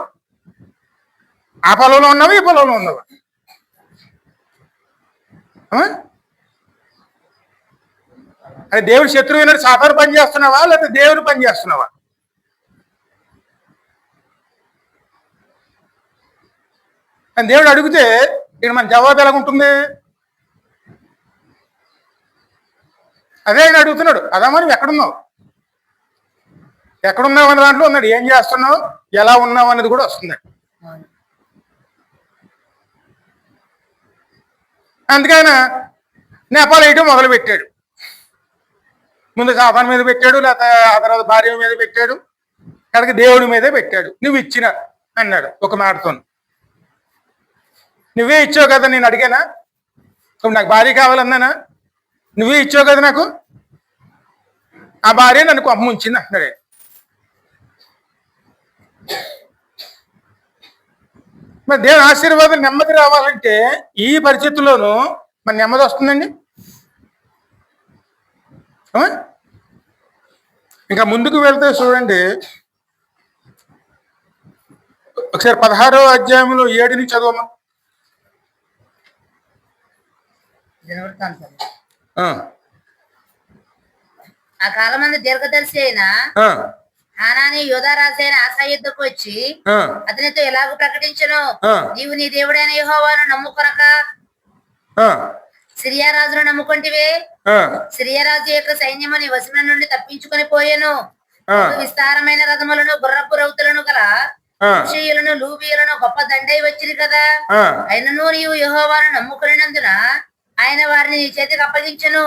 ఆ పొలంలో ఉన్నావా, ఈ పొలంలో ఉన్నావా? అది దేవుడి శత్రువు అయినట్టు సాతాను పని చేస్తున్నావా, లేకపోతే దేవుడు పని చేస్తున్నావా? అని దేవుడు అడిగితే ఇక్కడ మన జవాబు ఎలాగుంటుంది? అదే ఆయన అడుగుతున్నాడు, అదా మనం ఎక్కడున్నావు, ఎక్కడున్నావు అనే దాంట్లో ఉన్నాడు. ఏం చేస్తున్నావు, ఎలా ఉన్నావు అనేది కూడా వస్తుంది. అందుకైనా నేపాలు వేయటం మొదలు పెట్టాడు. ముందు సాతాను మీద పెట్టాడు, లేకపోతే ఆ తర్వాత భార్య మీద పెట్టాడు, కనుక దేవుడి మీదే పెట్టాడు. నువ్వు ఇచ్చిన అన్నాడు ఒక మాటతో. నువ్వే ఇచ్చావు కదా, నేను అడిగానా? ఇప్పుడు నాకు భార్య కావాలన్నానా? నువ్వే ఇచ్చావు కదా నాకు. ఆ భార్య నన్ను కొమ్మ ఉంచింది అంటున్నాడు. మరి దేవుని ఆశీర్వాదం నెమ్మది రావాలంటే ఈ పరిస్థితుల్లోనూ మన నెమ్మది వస్తుందండి. ఇంకా ముందుకు వెళ్తే చూడండి, ఒకసారి 16వ అధ్యాయంలో 7 నుంచి చదవమా. ఆ కాలం మంది దీర్ఘదర్శి అయిన హానాని యోధారాజు అయిన ఆసా యుద్ధకు వచ్చి అతనితో ఎలాగో ప్రకటించను, నీవు నీ దేవుడైన యెహోవాను నమ్ముకొనక సిరియా రాజును నమ్ముకుంటివే. సిరియా రాజు యొక్క సైన్యము నీ వశముల నుండి తప్పించుకొని పోయాను. విస్తారమైన రథములను గుర్రపు రౌతులను గల కుషీయులను లూబీయులను గొప్ప దండై వచ్చింది కదా. అయినను నీవు యెహోవాను నమ్ముకున్నందున ఆయన వారిని నీ చేతికి అప్పగించను.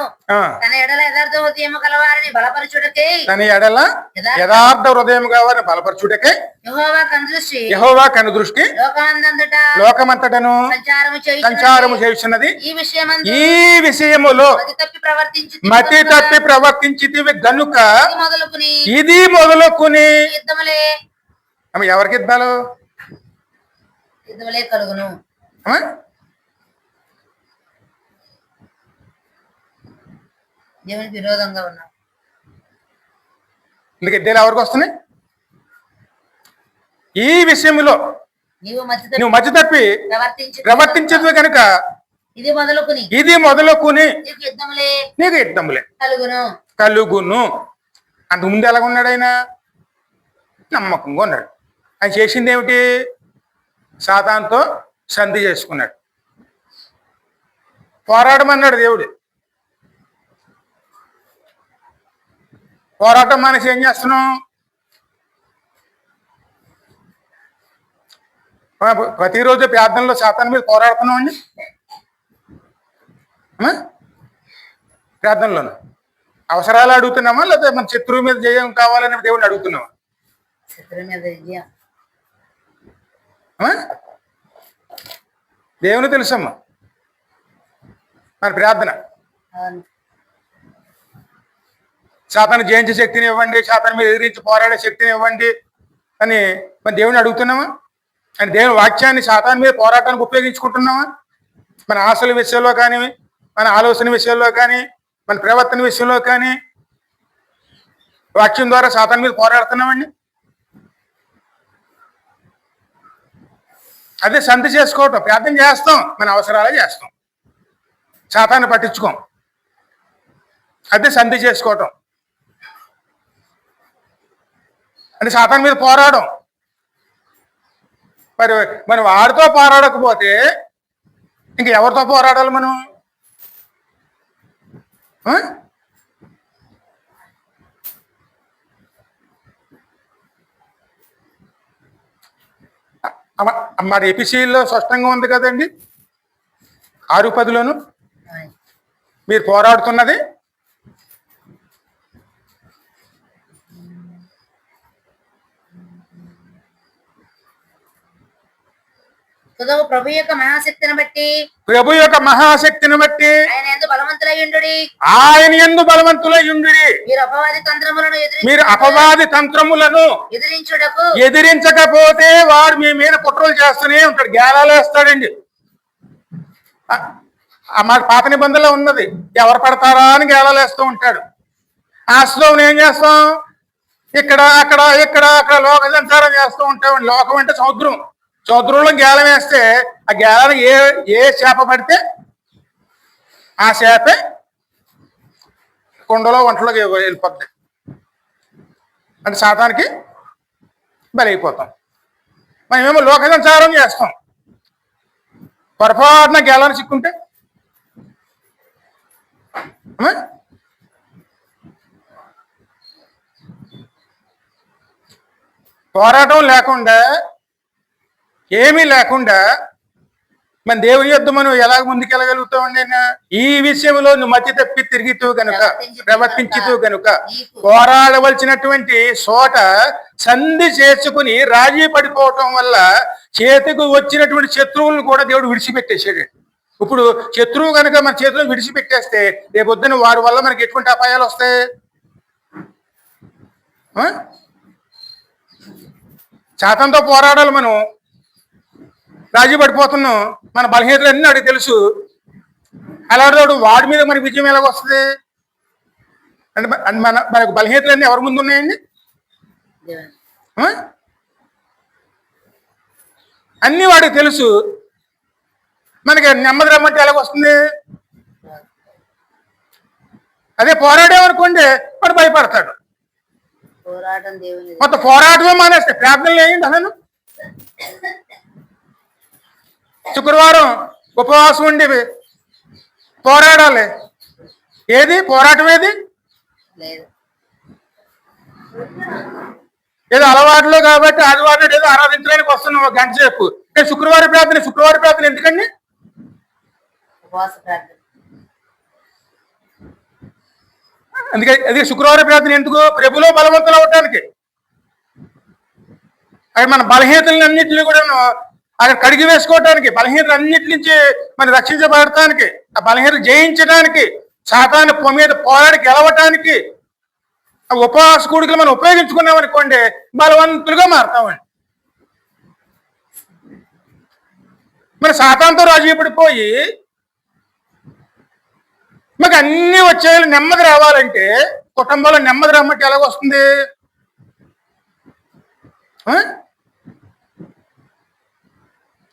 తన ఎడల యథార్థ హృదయం గలవారిని బలపరచుటకే యథార్థ హృదయం గలవారిని బలపరచుటకే యెహోవా కనుదృష్టి లోకమంతటను సంచారము చేయుచున్నది. ఈ విషయములో మతి తప్పి ప్రవర్తించితివి గనుక ఇది మొదలుకుని ఎవరికి యుద్ధాలు కలుగును. దేవునికి విరోధంగా ఉన్నా ఇందుకు యుద్ధాలు ఎవరికి వస్తున్నాయి? ఈ విషయంలో నువ్వు మధ్య తప్పి ప్రవర్తించదు కనుక ఇది మొదలుకుని నీకు యుద్ధములే కలుగును. అంతకు ముందు ఎలాగ ఉన్నాడు ఆయన? నమ్మకంగా ఉన్నాడు. ఆయన చేసింది ఏమిటి? సాతానుతో సంధి చేసుకున్నాడు. పోరాడమన్నాడు దేవుడు. పోరాటం మనిషి ఏం చేస్తున్నాం? ప్రతిరోజు ప్రార్థనలో సాతాను మీద పోరాడుతున్నాం అండి. ప్రార్థనలోను అవసరాలు అడుగుతున్నామా, లేకపోతే మన శత్రువు మీద జయం కావాలని దేవుడిని అడుగుతున్నామా? దేవుని తెలుసమ్మా మన ప్రార్థన. సాతాను జయించే శక్తిని ఇవ్వండి, సాతాను మీద ఎదిరించి పోరాడే శక్తిని ఇవ్వండి అని మన దేవుని అడుగుతున్నామా? అని దేవుని వాక్యాన్ని సాతాను మీద పోరాటానికి ఉపయోగించుకుంటున్నామా? మన ఆశల విషయంలో కానీ, మన ఆలోచన విషయంలో కానీ, మన ప్రవర్తన విషయంలో కానీ వాక్యం ద్వారా సాతాను మీద పోరాడుతున్నామండి. అదే సంధి చేసుకోవటం. ప్రార్థన చేస్తాం, మన అవసరాలే చేస్తాం, సాతాన్ని పట్టించుకోం. అదే సంధి చేసుకోవటం అంటే సాతాను మీద పోరాడం. మరి మనం వాడితో పోరాడకపోతే ఇంక ఎవరితో పోరాడాలి మనం? మరి ఎపిసిలో స్పష్టంగా ఉంది కదండి, 6:10 మీరు పోరాడుతున్నది ప్రభు యొక్క మహాశక్తిని బట్టి ఆయన యందు బలవంతులయ్యుండుడి. మీరు అపవాది తంత్రములను ఎదిరించకపోతే వాడు మీ మీద కుట్రలు చేస్తూనే ఉంటాడు, గేలాలు వేస్తాడండి. మా పాత నిబంధనలో ఉన్నది, ఎవరు పడతారా అని గేలాలు వేస్తూ ఉంటాడు. ఆశలో ఏం చేస్తాం, ఇక్కడ అక్కడ ఇక్కడ అక్కడ లోక సంచారం చేస్తూ ఉంటామండి. లోకం అంటే సముద్రం, సముద్రంలో గేలం వేస్తే ఆ గేలను ఏ చేప పడితే ఆ చేపే కొండలో వంటలోకి వెళ్ళిపోద్ది. అంటే శాతానికి బలైపోతాం. మనమేమో లోక సంచారం చేస్తాం, పొరపాటున గేలాన్ని చిక్కుంటే పోరాటం లేకుండా ఏమీ లేకుండా మన దేవుని యొద్ద మనం ఎలాగ ముందుకెళ్ళగలుగుతామండి? ఈ విషయంలో నువ్వు మతి తప్పి తిరిగితూ గనుక, ప్రవర్తించుతూ గనుక, పోరాడవలసినటువంటి చోట సంధి చేసుకుని రాజీ పడిపోవటం వల్ల చేతికి వచ్చినటువంటి శత్రువులను కూడా దేవుడు విడిచిపెట్టేసాడు. ఇప్పుడు శత్రువు కనుక మన చేతులను విడిచిపెట్టేస్తే రేపొద్దున వారి వల్ల మనకి ఎటువంటి అపాయాలు వస్తాయి? శాతంతో పోరాడాలి, మనం రాజీ పడిపోతున్నాం. మన బలహీనతలన్నీ అడిగి తెలుసు. అలాంటి వాడి మీద మనకి విజయం ఎలాగ వస్తుంది? అంటే మనకు బలహీనతలన్నీ ఎవరి ముందు ఉన్నాయండి? అన్నీ వాడికి తెలుసు. మనకి నెమ్మది రమ్మంటే ఎలాగ వస్తుంది? అదే పోరాడేమనుకోండి వాడు భయపడతాడు. మొత్తం పోరాటమే మానేస్తే ప్రార్థనలు వేయండి. అసలు శుక్రవారం ఉపవాసం ఉండి పోరాడాలి. ఏది పోరాటం? ఏది ఏదో అలవాట్లు కాబట్టి ఆదివారం ఏదో ఆరాధించడానికి వస్తున్నాం ఒక గంట సేపు. శుక్రవారం ప్రార్థన ఎందుకండి? అందుకే అది శుక్రవారం ప్రార్థన ఎందుకు? ప్రభులో బలవంతులు అవటానికి. అక్కడ మన బలహీనతలను అన్నింటినీ కూడా అక్కడ కడిగి వేసుకోవటానికి, బలహీనతలు అన్నింటి నుంచి మనం రక్షించబడటానికి, ఆ బలహీనతలు జయించడానికి, శాతాన్ని మీద పోరాడి గెలవటానికి ఆ ఉపవాస కూడికలు మనం ఉపయోగించుకున్నాం అనుకోండి, బలవంతులుగా మారుతామండి. మరి శాతాంతో రాజీ పడిపోయి మాకు అన్ని వచ్చేయాలి, నెమ్మది రావాలంటే కుటుంబంలో నెమ్మది రమ్మంటే ఎలాగొస్తుంది?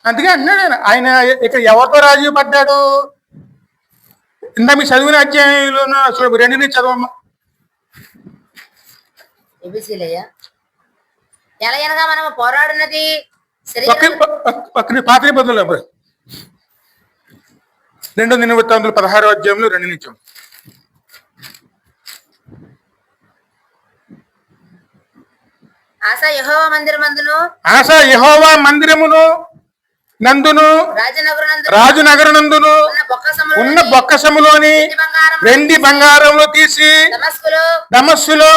అందుకే అంటున్నాడు ఆయన. ఇక్కడ ఎవరితో రాజీ పడ్డాడు? ఇందా మీ చదివిన అధ్యాయంలో 2 నుంచి చదవమ్మా. మనం పోరాడినది పాత నిబంధనలు 2 దినవృత్తాంతులు 16వ అధ్యాయంలో 2 నుంచి. ఆసా యెహోవా మందిరమును నందును రాజునగరనందును ఉన్న బొక్కసములోని వెండి బంగారంలో తీసి దమస్సులో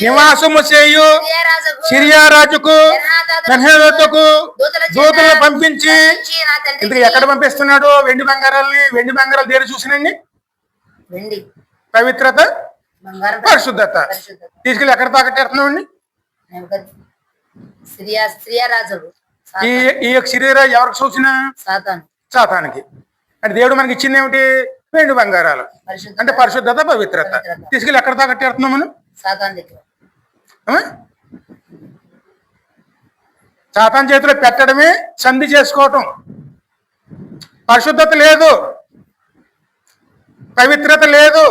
నివాసము చేయు సిరియా రాజుకు బెన్హదదుకు దూతలను పంపించి, ఇందుకు ఎక్కడ పంపిస్తున్నాడు వెండి బంగారాలని? వెండి బంగారాలు దేని చూసినండి? పవిత్రత, పరిశుద్ధత. తీసుకెళ్ళి ఎక్కడ తాకట్టేస్తున్నామండి? ఈ యొక్క శరీరం ఎవరికి సూచన? సాతానికి. అంటే దేవుడు మనకి ఇచ్చింది ఏమిటి? వెండి బంగారాలు, అంటే పరిశుద్ధత, పవిత్రత. తీసుకెళ్ళి ఎక్కడ తాకట్టేస్తున్నాం మనం? సాతాన్ చేతిలో పెట్టడమే సంధి చేసుకోవటం. పరిశుద్ధత లేదు, పవిత్రత లేదు.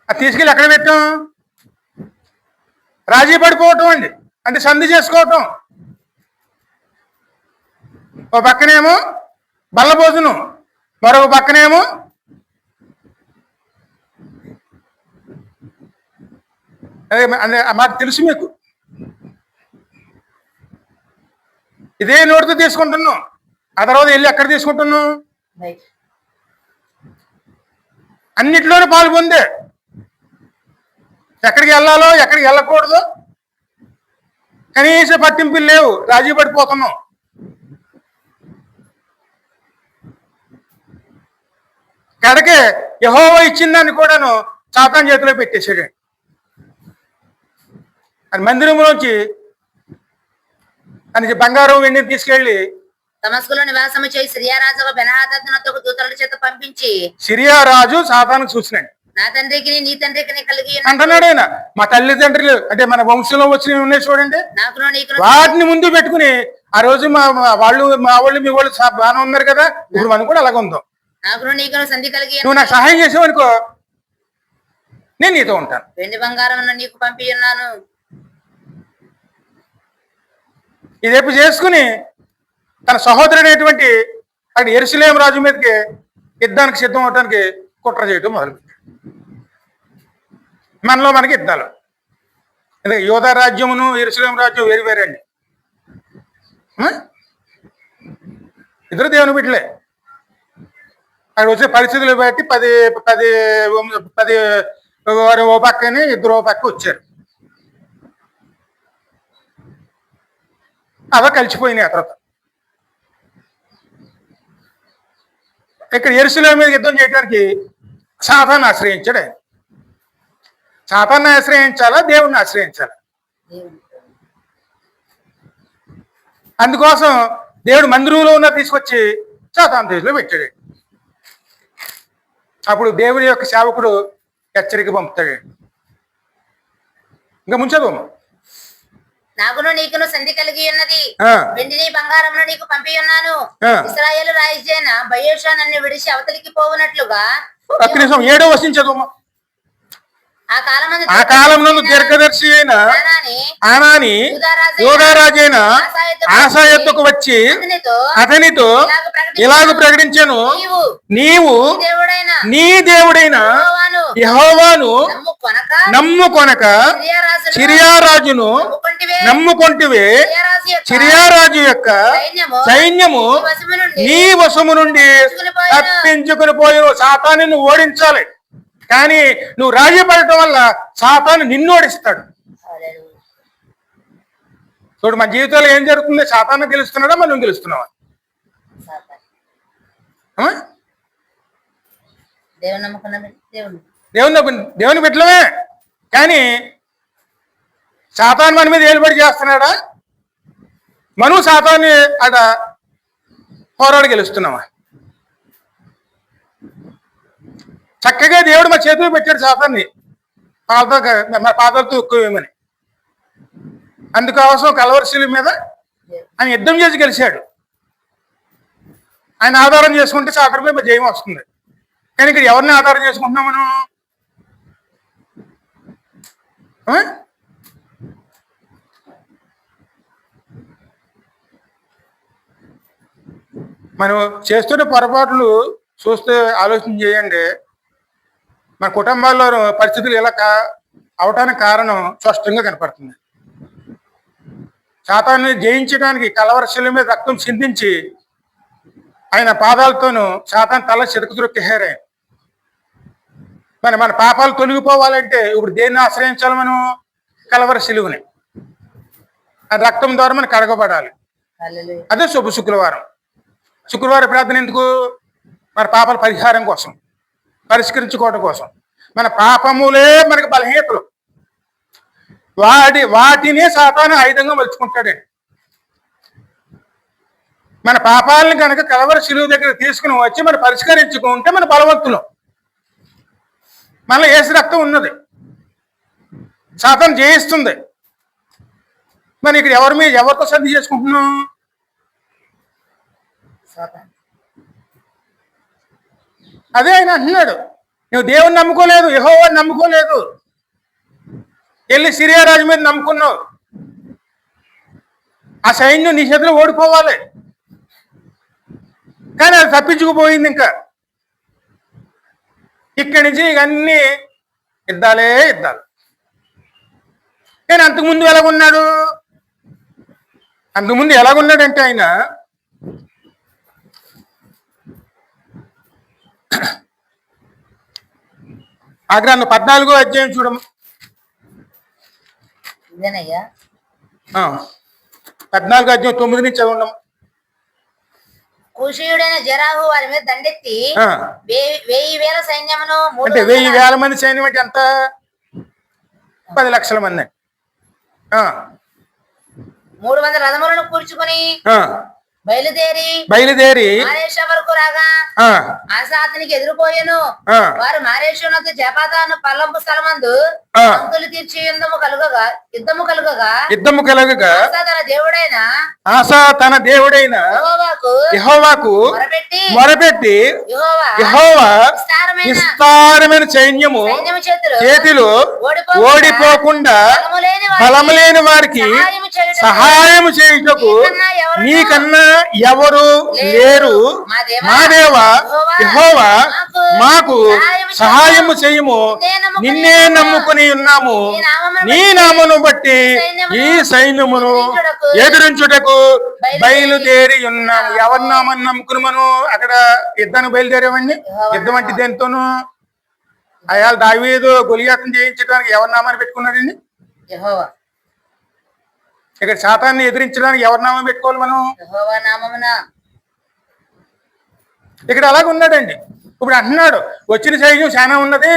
అది తీసుకెళ్ళి ఎక్కడ పెట్టాం? రాజీ పడిపోవటం అండి, అంటే సంధి చేసుకోవటం. ఓ పక్కనేమో బల్ల భోజనం, మరొక పక్కనేమో అదే మాకు తెలుసు, మీకు ఇదే నోటితో తీసుకుంటున్నాం. ఆ తర్వాత వెళ్ళి ఎక్కడ తీసుకుంటున్నావు? బయట. అన్నిట్లోనే పాలు పొందే. ఎక్కడికి వెళ్ళాలో ఎక్కడికి వెళ్ళకూడదు కనీస పట్టింపులు లేవు, రాజీ పడిపోతున్నాం. కడకే యెహోవా ఇచ్చిందాన్ని కూడాను సాతాను చేతిలో పెట్టేశాడు. అది మందిరంలోంచి అని బంగారం వెండిని తీసుకెళ్లి దమస్కులో నివాసము చేయి సిరియా రాజు బెన్హదదునకు దూతల చేత పంపించి, సిరియా రాజు సాతానుకు చూసినాడు. నా తండ్రికి నీ తండ్రికి కలిగి అంటున్నాడు ఆయన. మా తల్లిదండ్రులు అంటే మన వంశంలో వచ్చినవి ఉన్నాయి చూడండి, నాకును నీకు వాటిని ముందు పెట్టుకుని ఆ రోజు మా వాళ్ళు మీ వాళ్ళు బాగానే ఉన్నారు కదా, ఇప్పుడు మనం కూడా అలాగే ఉందాం. నాకును నీకును సంధి కలిగి నువ్వు నాకు సహాయం చేసావనుకో నేను నీతో ఉంటాను. వెండి బంగారం నీకు పంపి ఉన్నాను. ఇదేపు చేసుకుని తన సహోదరుడైనటువంటి అక్కడ యెరూషలేము రాజు మీదకి యుద్ధానికి సిద్ధం అవడానికి కుట్ర చేయటం మొదలుపెట్టాడు. మనలో మనకి యుద్ధాలు. ఎందుకంటే యోధా రాజ్యమును యెరూషలేము రాజ్యం వేరు వేరే అండి. ఇద్దరు దేవుని బిడ్డలే. అక్కడ వచ్చే పరిస్థితులు బట్టి 10 వారు ఓ పక్కని ఇద్దరు ఓ పక్క వచ్చారు. అలా కలిసిపోయినాయి. ఆ తర్వాత ఇక్కడ యెరూషలేము మీద యుద్ధం చేయడానికి సాతాన్ని ఆశ్రయించాడు ఆయన. సాతాన్ని ఆశ్రయించాలా దేవుణ్ణి ఆశ్రయించాలా? అందుకోసం దేవుడు మందిరంలో ఉన్న తీసుకొచ్చి సాతాను చేతిలో పెట్టాడు. అప్పుడు దేవుడి యొక్క సేవకుడు హెచ్చరిక పంపుతాడు. ఇంకా ముంచదోమ. నాకును నీకును సంధి కలిగి ఉన్నది, వెండిని బంగారమును నీకు పంపి ఉన్నాను. ఇశ్రాయేలు రాజైన బయెషా నన్ను విడిచి అవతలికి పోవునట్లుగా. ఒక్క నిమిషం, 7వ వచనం చదువు. ఆ కాలమునందు దీర్ఘదర్శి అయిన ఆనాని యూదారాజైన ఆసా యొద్దకు వచ్చి అతనితో ఇలాగ ప్రకటించాను, నీవు నీ దేవుడైన యెహోవాను నమ్ముకొనక సిరియా రాజును నమ్ముకొంటివే. సిరియా రాజు యొక్క సైన్యము నీ వశము నుండి తప్పించుకుని పోయి సాతాను నువ్వు ఓడించాలి. కానీ నువ్వు రాజీ పడటం వల్ల సాతాను నిన్ను ఓడిస్తాడు. చూడు మన జీవితంలో ఏం జరుగుతుంది? సాతాను గెలుస్తున్నాడా మనం గెలుస్తున్నావా? దేవుని బిడ్డలమే. కానీ సాతాను మన మీద ఏలుబడి చేస్తున్నాడా? మనం సాతాన్ని అట పోరాడి గెలుస్తున్నావా? చక్కగా దేవుడు మా చేతిలో పెట్టాడు సాతాన్ని, పాదాలతో ఎక్కువేమని. అందుకోసం కలవరిశిల మీద ఆయన యుద్ధం చేసి గెలిచాడు. ఆయన ఆధారం చేసుకుంటే సాతాను మీద జయం వస్తుంది. కానీ ఇక్కడ ఎవరిని ఆధారం చేసుకుంటున్నాం మనం చేస్తున్న పొరపాట్లు చూస్తే ఆలోచన చేయండి. మన కుటుంబాల్లో పరిస్థితులు ఇలా అవటానికి కారణం స్పష్టంగా కనపడుతుంది. సాతాన్ని జయించడానికి కలవరశిల మీద రక్తం చిందించి ఆయన పాదాలతోనూ సాతాను తల చితకతురొక్కేశారు. మన పాపాలు తొలగిపోవాలంటే ఇప్పుడు దేన్ని ఆశ్రయించాలి? మనం కలవర శిలువని. ఆ రక్తం ద్వారా మనం కడగబడాలి. అదే శుక్రవారం. శుక్రవారం ప్రార్థన ఎందుకు? మన పాపాల పరిహారం కోసం, పరిష్కరించుకోవడం కోసం. మన పాపములే మనకు బలహీనతలు. వాటినే సాతాను ఆయుధంగా మలుచుకుంటాడండి. మన పాపాలను కనుక కలవర శిలువ దగ్గర తీసుకుని వచ్చి మనం పరిష్కరించుకుంటే మన బలవంతులు. మనలో యేసు రక్తం ఉన్నది, సాతాను జయిస్తుంది. మరి ఇక్కడ ఎవరితో సంధి చేసుకుంటున్నాం? అదే ఆయన అంటున్నాడు, నువ్వు దేవుని నమ్ముకోలేదు, యెహోవాని నమ్ముకోలేదు, వెళ్ళి సిరియా రాజు మీద నమ్ముకున్నావు. ఆ సైన్యం నీ చేతిలో ఓడిపోవాలి. కానీ అది తప్పించుకుపోయింది. ఇంకా ఇక్కడి నుంచి నీకు అన్ని యుద్ధాలే యుద్ధాలు. కానీ అంతకుముందు ఎలాగున్నాడు? అంతకుముందు ఎలాగున్నాడంటే ఆయన ఆ గ్రంథం 14వ అధ్యాయం చూడము. ఇదేనయ్యా 14వ అధ్యాయం 9 నుంచి చదవండి. కూషీయుడైన జరాహు వారి మీద దండెత్తి 1000 సైన్యమును అంటే 1000 మంది సైన్యం అంటే ఎంత? 10 లక్షల మంది. 300 రథములను కూర్చుకొని బయలుదేరి మారేషా వరకు రాగా ఆసా అతనికి ఎదురుపోయాను. వారు మారేషునకు జపాతాను పల్లంపు స్థలమందు పంక్తులు తీర్చి యుద్ధము కలుగగా ఆసా తన దేవుడైన యెహోవాకు మొరపెట్టి యెహోవా విస్తారమైన సైన్యము చేతిలో ఓడిపోకుండా బలము లేని వారికి సహాయము చేయుటకు నీకన్నా ఎవరు లేరు. మా దేవా యెహోవా మాకు సహాయము చేయము. నిన్నే నమ్ముకుని ఉన్నాము. నీ నామమును బట్టి ఈ సైన్యమును ఎదురించుటకు బయలుదేరి ఉన్నాము. ఎవరి నామని నమ్ముకుని మనం అక్కడ యుద్ధానికి బయలుదేరామండి. యుద్ధం అంటే దేనితోనూ అయాల దావీదు గొలియాతను జయించడానికి ఎవరి నామాన్ని పెట్టుకున్నాడండి? యెహోవా. ఇక్కడ శాతాన్ని ఎదిరించడానికి ఎవరి నామం పెట్టుకోవాలి మనం? యెహోవా నామమున. ఇక్కడ అలాగే ఉన్నాడండి. ఇప్పుడు అంటున్నాడు వచ్చిన సైన్యం చాలా ఉన్నది,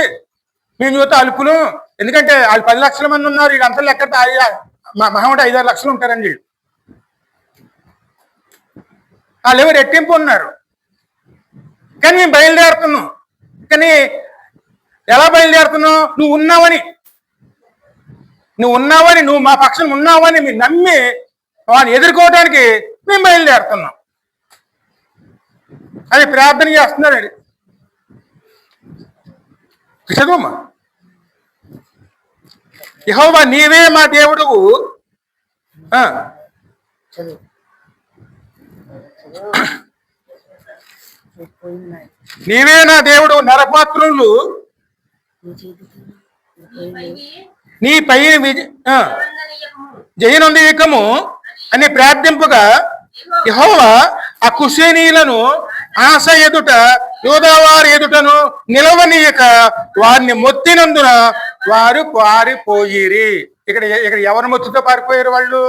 మేము చూస్తే అలుపులు. ఎందుకంటే వాళ్ళు 10 లక్షల మంది ఉన్నారు. వీళ్ళంతా లెక్క మా మహమ్మడు 5-6 లక్షలు ఉంటారండి. వీళ్ళు వాళ్ళు ఎవరు రెట్టింపు ఉన్నారు. కానీ మేము బయలుదేరుతున్నాం. కానీ ఎలా బయలుదేరుతున్నావు? నువ్వు ఉన్నావని నువ్వు మా పక్షం ఉన్నావని మీరు నమ్మి వాడిని ఎదుర్కోవడానికి మేము బయలుదేరుతున్నాం. అది ప్రార్థన చేస్తున్నాడు. చదువమ్మా. యెహోవా నీవే మా దేవుడు. నీవే నా దేవుడు. నరపాత్రులు నీ పై జయనందీయకము అని ప్రార్థింపగా యెహోవా ఆ కుషేనీయులను ఆశ ఎదుట యోధావారి ఎదుటను నిలవనీయక వారిని మొత్తినందున వారు పారిపోయిరి. ఇక్కడ ఎవరి మొత్తుతో పారిపోయారు వాళ్ళు?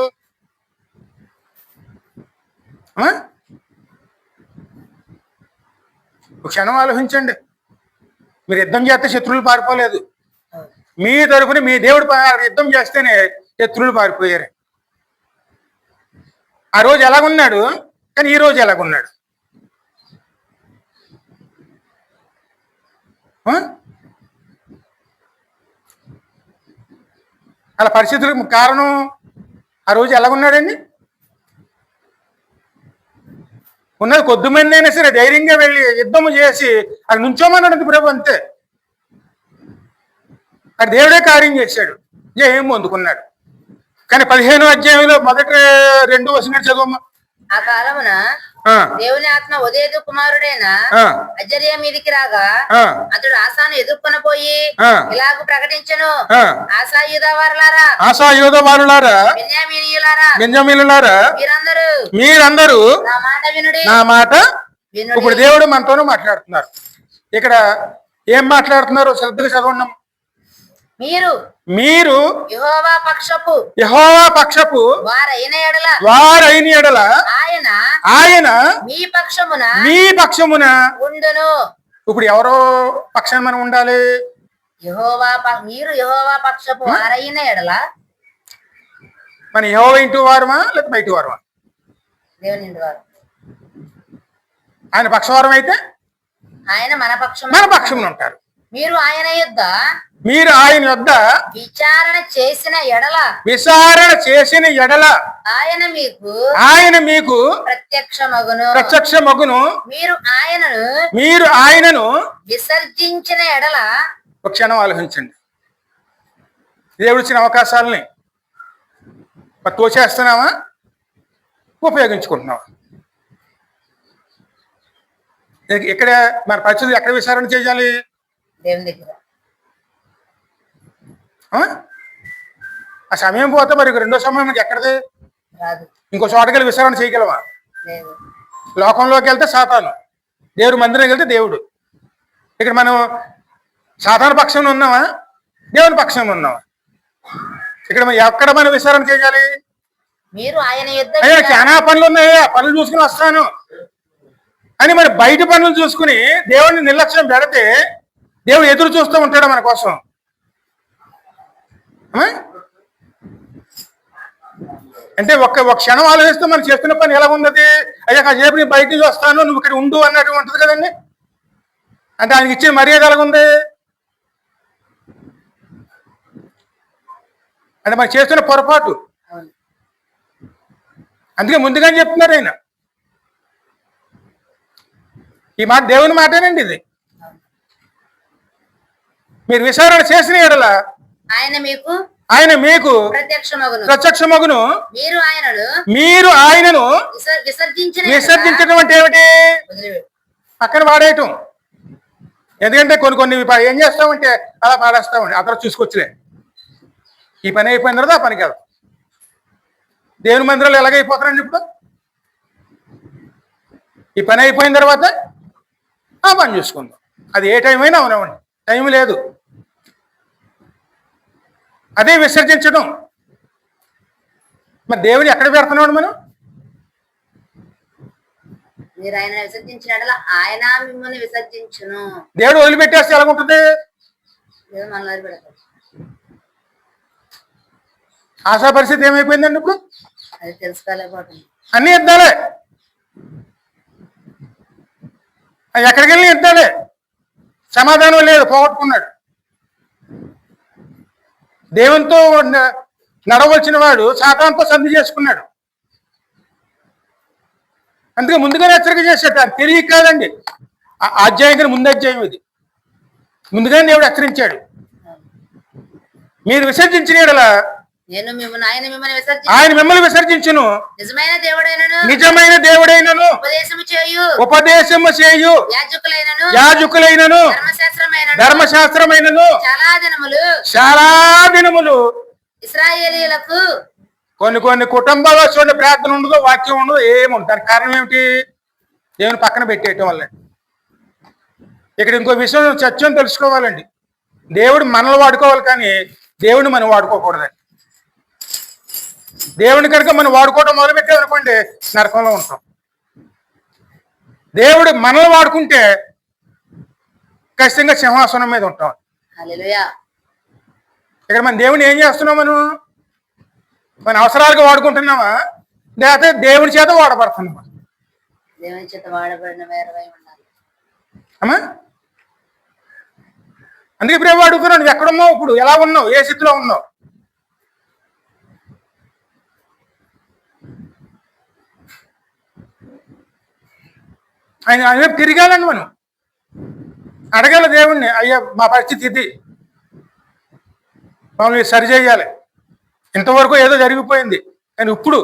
క్షణం ఆలోచించండి. మీరు యుద్ధం చేస్తే శత్రువులు పారిపోలేదు. మీ తరఫున మీ దేవుడు యుద్ధం చేస్తేనే శత్రువులు పారిపోయారు. ఆ రోజు ఎలాగున్నాడు, కానీ ఈ రోజు ఎలాగున్నాడు? అలా పరిస్థితులకు కారణం ఆ రోజు ఎలాగున్నాడండి? ఉన్నది కొద్దిమంది అయినా సరే ధైర్యంగా వెళ్ళి యుద్ధము చేసి అక్కడ నుంచోమన్నాడు ప్రభు. అంతే. అక్కడ దేవుడే కార్యం చేశాడు, జయం పొందుకున్నాడు. కానీ 15వ అధ్యాయంలో మొదటి 2 వచనాలు చదవమ్మా. ఆ కాలమున దేవుని ఆత్మ ఉదయదు కుమారుడైన అజర్య మీదికి రాగా అతడు ఆసాను ఎదుర్కొని పోయి ఇలాగ ప్రకటించను. ఆశాయుధవారులారా బెన్యామీనులారా మీరందరూ నా మాట. ఇప్పుడు దేవుడు మనతోనూ మాట్లాడుతున్నారు. ఇక్కడ ఏం మాట్లాడుతున్నారు? శ్రద్ధగా చదవండి. మీరు యెహోవా పక్షపు వారైన ఎడల ఆయన మీ పక్షమున ఉండును. ఇప్పుడు ఎవరో పక్షాన్ని మనం ఉండాలి? మీరు యెహోవా పక్షపు వారైన ఎడల మన యెహోవా ఇంటి వారమా లేక బయటి వారమా? దేవుని ఇంటి వారు. ఆయన పక్షవారం అయితే ఆయన మన పక్షమున ఉంటారు. మీరు ఆయన యొద్ద విచారణ చేసిన ఎడల ఆయన మీకు ప్రత్యక్షమగును. మీరు ఆయనను విసర్జించిన ఎడల. ఒక క్షణం ఆలోచించండి. దేవుడిచ్చిన అవకాశాలని తోచేస్తున్నావా, ఉపయోగించుకుంటున్నావా? ఇక్కడ మన పరిస్థితులు ఎక్కడ విచారణ చేయాలి? దేవుని దగ్గర. ఆ సమయం పోతే మరి రెండో సమయం మనకి ఎక్కడది? ఇంకో చోటకి వెళ్ళి విచారణ చేయగలవా? లోకంలోకి వెళ్తే సాతాను, దేవుడు మందిరం వెళ్తే దేవుడు. ఇక్కడ మనం సాధారణ పక్షంలో ఉన్నామా, దేవుని పక్షంలో ఉన్నామా? ఇక్కడ ఎక్కడ మనం విచారణ చేయాలి? మీరు ఆయన యుద్ధ అయ్యా చాలా పనులు ఉన్నాయి, ఆ పనులు చూసుకుని వస్తాను అని మరి బయట పనులు చూసుకుని దేవుడిని నిర్లక్ష్యం పెడితే దేవుడు ఎదురు చూస్తూ ఉంటాడు మన కోసం. అంటే ఒక క్షణం ఆలోచిస్తే మనం చేస్తున్న పని ఎలా ఉన్నది? అయ్యా కాసేపు నేను బయట నుంచి వస్తాను, నువ్వు ఇక్కడ ఉండు అన్నట్టు ఉంటుంది కదండి. అంటే ఆయనకి ఇచ్చే మర్యాద ఎలాగుంది? అంటే మనం చేస్తున్న పొరపాటు. అందుకే ముందుగానే చెప్తున్నారు ఆయన. ఈ మాట దేవుని మాటేనండి ఇది. మీరు విచారణ చేసిన ఎడల ఆయన మీకు ప్రత్యక్షమగును. మీరు ఆయనను విసర్జించడం అంటే ఏమిటి? పక్కన వాడేయటం. ఎందుకంటే కొన్ని ఏం చేస్తామంటే అలా పాడేస్తామండి, ఆ తర్వాత చూసుకొచ్చులే. ఈ పని అయిపోయిన తర్వాత ఆ పనికి వెళ్తాం. దేవుని మందిరాలు ఎలాగైపోతారండి ఇప్పుడు? ఈ పని అయిపోయిన తర్వాత ఆ పని చూసుకుందాం. అది ఏ టైం అయినా అవునవ్వండి, టైం లేదు. అదే విసర్జించడం. మరి దేవుని ఎక్కడ పెడుతున్నాడు మనం? ఆయన మిమ్మల్ని విసర్జించును. దేవుడు వదిలిపెట్టేస్తే ఎలాగుంటుంది? ఆశా పరిస్థితి ఏమైపోయిందండి ఇప్పుడు? అది తెలుసుకోలేకపోతుంది. అన్ని యుద్ధాలే, ఎక్కడికి వెళ్ళి యుద్ధాలే. సమాధానం లేదు, పోగొట్టుకున్నాడు. దేవునితో నడవలసిన వాడు సాతానుతో సంధి చేసుకున్నాడు. అందుకే ముందుగానే హెచ్చరిక చేశాడు. తెలియక కాదండి, అధ్యాయం కానీ ముందు అధ్యాయం ఇది. ముందుగానే దేవుడు హెచ్చరించాడు. మీరు విసర్జించిన యెడల ఆయన మిమ్మల్ని విసర్జించును. నిజమైన దేవుడైనను ఉపదేశము చేయు యాజకులైనను ధర్మశాస్త్రమైనను చాలా దినములు ఇశ్రాయేలీయులకు కొన్ని కుటుంబాల్లో చూడండి, ప్రార్థన ఉండదు, వాక్యం ఉండదు, ఏముంది. దానికి కారణం ఏమిటి? దేవుని పక్కన పెట్టేయటం వల్ల. ఇక్కడ ఇంకో విషయం సత్యం తెలుసుకోవాలండి. దేవుడు మనల్ని వాడుకోవాలి, కానీ దేవుడిని మనం వాడుకోకూడదండి. దేవుని కనుక మనం వాడుకోవడం మొదలుపెట్టామనుకోండి, నరకంలో ఉంటాం. దేవుడు మనల్ని వాడుకుంటే ఖచ్చితంగా సింహాసనం మీద ఉంటాం. ఇక్కడ మన దేవుని ఏం చేస్తున్నాం? మన అవసరాలుగా వాడుకుంటున్నామా, లేకపోతే దేవుని చేత వాడబడుతున్నామా? దేవుని చేత వాడబడిన అమ్మా, అందుకే ఇప్పుడు అడుగుతున్నావు, నువ్వు ఎక్కడున్నావు, ఇప్పుడు ఎలా ఉన్నావు, ఏ స్థితిలో ఉన్నావు? ఆయన తిరిగాలండి, మనం అడగాల దేవుణ్ణి. అయ్యా మా పరిస్థితి ఇది, మమ్మల్ని సరి చేయాలి. ఇంతవరకు ఏదో జరిగిపోయింది, కానీ ఇప్పుడు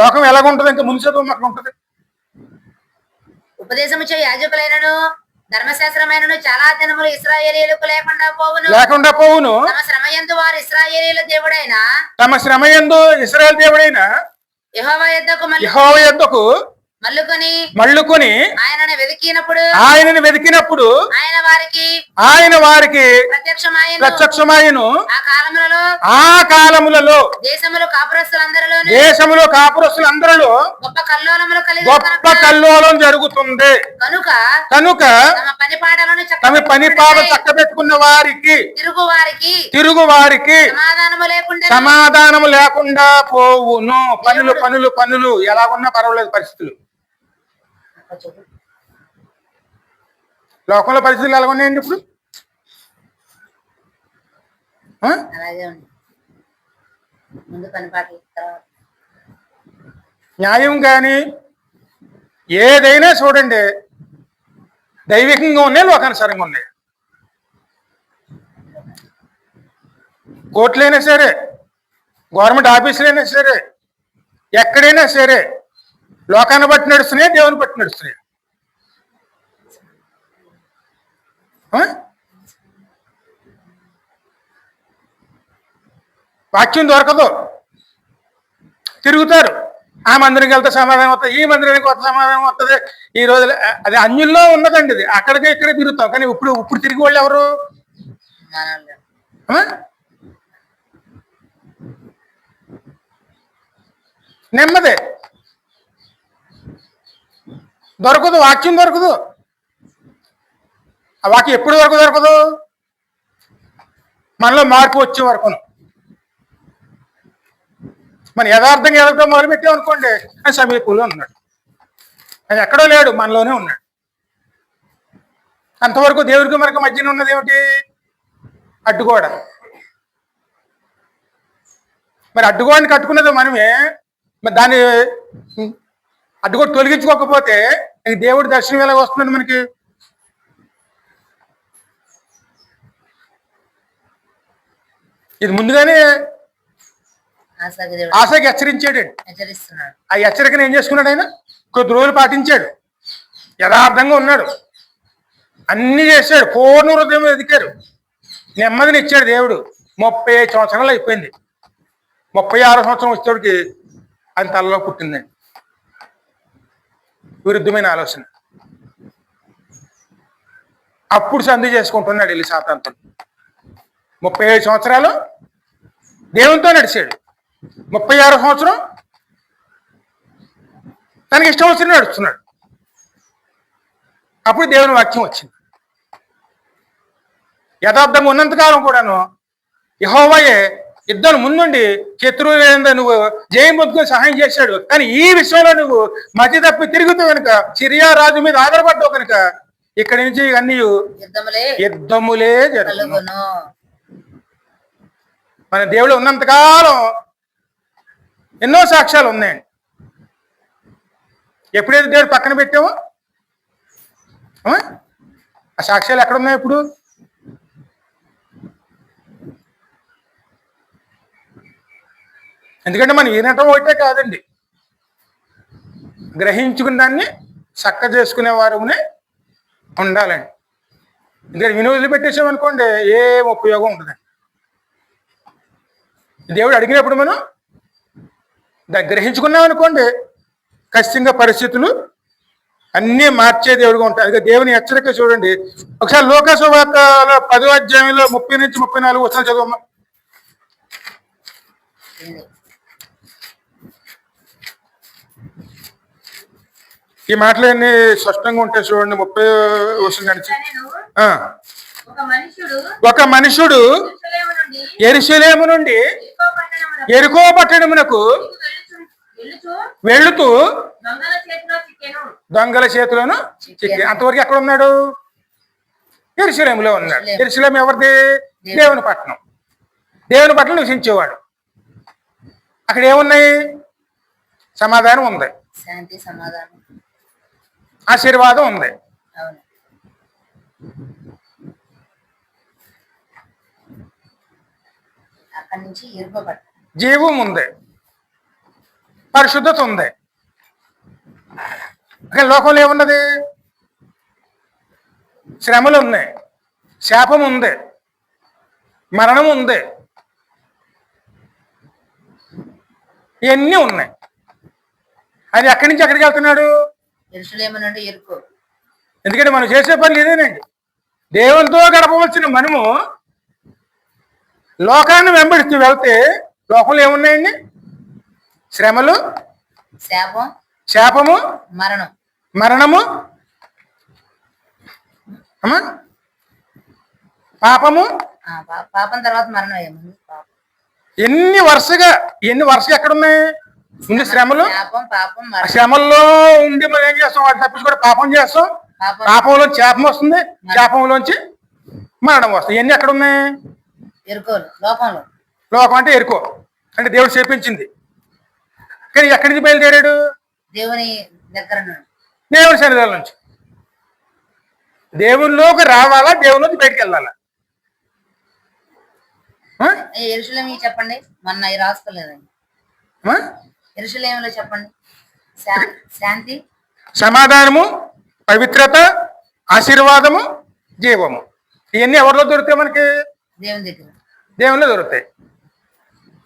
లోకం ఎలాగుంటుంది, ఇంకా ముందు చదువు మాకు ఉంటుంది. ఉపదేశము చేయ యాజకులైనను ధర్మశాస్త్రమైనను చాలా దినములు ఇశ్రాయేలీయులకు లేకుండా పోవును. తమ శ్రమయందు వారు ఇశ్రాయేలీయుల దేవుడైన ఇశ్రాయేలు దేవుడైన యెహోవా యొద్దకు మళ్ళుకొని ఆయనని వెతికినప్పుడు ఆయన వారికి ప్రత్యక్షమాయెను. ఆ కాలములలో దేశములో కాపురస్తులందరిలో గొప్ప కల్లోలం జరుగుతుంది. కనుక తమ పని పాటలు చక్కబెట్టుకున్న వారికి తిరుగు వారికి సమాధానము లేకుండా పోవును. పనులు ఎలాగున్నా పర్వాలేదు పరిస్థితులు. లోకంలో పరిస్థితులు ఎలా ఉన్నాయండి ఇప్పుడు? న్యాయం కానీ ఏదైనా చూడండి, దైవికంగా ఉన్నాయి, లోకానుసారంగా ఉన్నాయి. కోర్టులైనా సరే, గవర్నమెంట్ ఆఫీసులైనా సరే, ఎక్కడైనా సరే లోకాన్ని బట్టి నడుస్తున్నాయి, దేవుని బట్టి నడుస్తున్నాయి. వాక్యం దొరకదు, తిరుగుతారు. ఆ మందిరంకి వెళ్తే సమాధానం వస్తుంది, ఈ మందిరానికి కొత్త సమాధానం వస్తుంది. ఈ రోజు అది అన్యుల్లో ఉన్నదండి, ఇది అక్కడికి ఇక్కడే తిరుగుతాం. కానీ ఇప్పుడు తిరిగి వాళ్ళు ఎవరు? నెమ్మది దొరకదు, వాక్యం దొరకదు. ఆ వాక్యం ఎప్పుడు వరకు దొరకదు? మనలో మార్పు వచ్చే వరకును. మన యథార్థంగా ఎదగడం మొదలుపెట్టాం అనుకోండి, ఆయన సమీపంలో ఉన్నాడు, ఆయన ఎక్కడో లేడు, మనలోనే ఉన్నాడు. అంతవరకు దేవుడికి మనకు మధ్యన ఉన్నది ఏమిటి? అడ్డుగోడ. మరి అడ్డుగోడని కట్టుకున్నది మనమే. మరి దాన్ని అడ్డుగోడ తొలగించుకోకపోతే దేవుడి దర్శనం ఎలాగ వస్తుందండి మనకి? ఇది ముందుగానే ఆశకి హెచ్చరించాడు. ఆ హెచ్చరికను ఏం చేసుకున్నాడు? ఆయన కొద్ది రోజులు పాటించాడు, యథార్థంగా ఉన్నాడు, అన్ని చేశాడు, పూర్ణ హృదయం ఎదిగారు, నెమ్మదిని ఇచ్చాడు దేవుడు. 35 సంవత్సరాలు అయిపోయింది. 36 సంవత్సరం వచ్చేటికి ఆయన తలలో పుట్టిందండి విరుద్ధమైన ఆలోచన. అప్పుడు సంధి చేసుకుంటున్నాడు వెళ్ళి సాతానుతో. 35 సంవత్సరాలు దేవునితో నడిచాడు, 36 సంవత్సరం తనకి ఇష్టం వచ్చిన నడుస్తున్నాడు. అప్పుడు దేవుని వాక్యం వచ్చింది. యథార్థంగా ఉన్నంతకాలం కూడాను యెహోవాయే యుద్ధం ముందుండి శత్రువు నువ్వు జయం పొందుకొని సహాయం చేశాడు. కానీ ఈ విషయంలో నువ్వు మతి తప్పి తిరుగుతూ కనుక, సిరియా రాజు మీద ఆధారపడ్డావు కనుక ఇక్కడి నుంచి అన్ని యుద్ధములే జరుగును. మన దేవుడు ఉన్నంతకాలం ఎన్నో సాక్ష్యాలు ఉన్నాయండి. ఎప్పుడైతే దేవుడు పక్కన పెట్టామో ఆ సాక్ష్యాలు ఎక్కడున్నాయి ఇప్పుడు? ఎందుకంటే మనం వినటం ఒకటే కాదండి, గ్రహించుకున్న దాన్ని చక్క చేసుకునే వారునే ఉండాలండి. ఎందుకంటే విని వదిలిపెట్టేసామనుకోండి ఏం ఉపయోగం ఉండదండి. దేవుడు అడిగినప్పుడు మనం దాన్ని గ్రహించుకున్నాం అనుకోండి, ఖచ్చితంగా పరిస్థితులు అన్నీ మార్చే దేవుడుగా ఉంటాయి. అదే దేవుని హెచ్చరిక చూడండి. ఒకసారి లోకాసు వార్తలో 10వ అధ్యాయంలో 30 నుంచి 34 వచనాలు చదవమ్మా. ఈ మాటలన్నీ స్పష్టంగా ఉంటాయి చూడండి. 30 వచనం నుంచి ఒక మనుషుడు యెరూషలేము నుండి యెరికో పట్టణమునకు వెళుతూ దొంగల చేతిలోను చిక్కి. అంతవరకు ఎక్కడ ఉన్నాడు? యెరూషలేములో ఉన్నాడు. యెరూషలేము ఎవరిది? దేవుని పట్టణం. దేవుని పట్టణం నివసించేవాడు. అక్కడ ఏమున్నాయి? సమాధానం ఉంది, శాంతి, సమాధానం, ఆశీర్వాదం ఉంది. అక్కడి నుంచి జీవం ఉంది, పరిశుద్ధత ఉంది. అక్కడ లోకంలో ఏమున్నది? శ్రమలు ఉన్నాయి, శాపం ఉంది, మరణం ఉంది, ఇవన్నీ ఉన్నాయి. అది ఎక్కడి నుంచి ఎక్కడికి వెళ్తున్నాడు? యెరూషలేము నుండి యెరికో. ఎందుకంటే మనం చేసే పనులు ఇదేనండి. దేవునితో గడపవలసిన మనము లోకాన్ని వెంబడిస్తూ వెళ్తే లోకంలో ఏమున్నాయండి? శ్రమలు, శాపము, మరణము, పాపము. పాపం తర్వాత మరణం. ఏముంది? ఎన్ని వరుసగా ఎక్కడున్నాయి? ముందు శ్రమలు, శ్రమల్లో ఉండి మనం ఏం చేస్తాం? వాటి తప్పించి కూడా పాపం చేస్తాం. పాపంలోంచి శాపం వస్తుంది, శాపంలోంచి మరణం వస్తుంది. ఇవన్నీ ఎక్కడున్నాయి? లోకం అంటే ఎరుకో, అంటే దేవుడు చేపించింది. కానీ ఎక్కడి నుంచి బయలుదేరాడు? దేవుని దగ్గర, దేవుని సన్నిధానం నుంచి. దేవునిలోకి రావాలా, దేవునిలోకి బయటికి వెళ్ళాలా? యెరూషలేము చెప్పండి, మొన్న రాసుకోలేదండి. యెరూషలేములో చెప్పండి. శాంతి, సమాధానము, పవిత్రత, ఆశీర్వాదము, జీవము. ఇవన్నీ ఎవరిలో దొరుకుతాయి మనకి? దేవుని దగ్గర, దేవునిలో దొరుకుతాయి.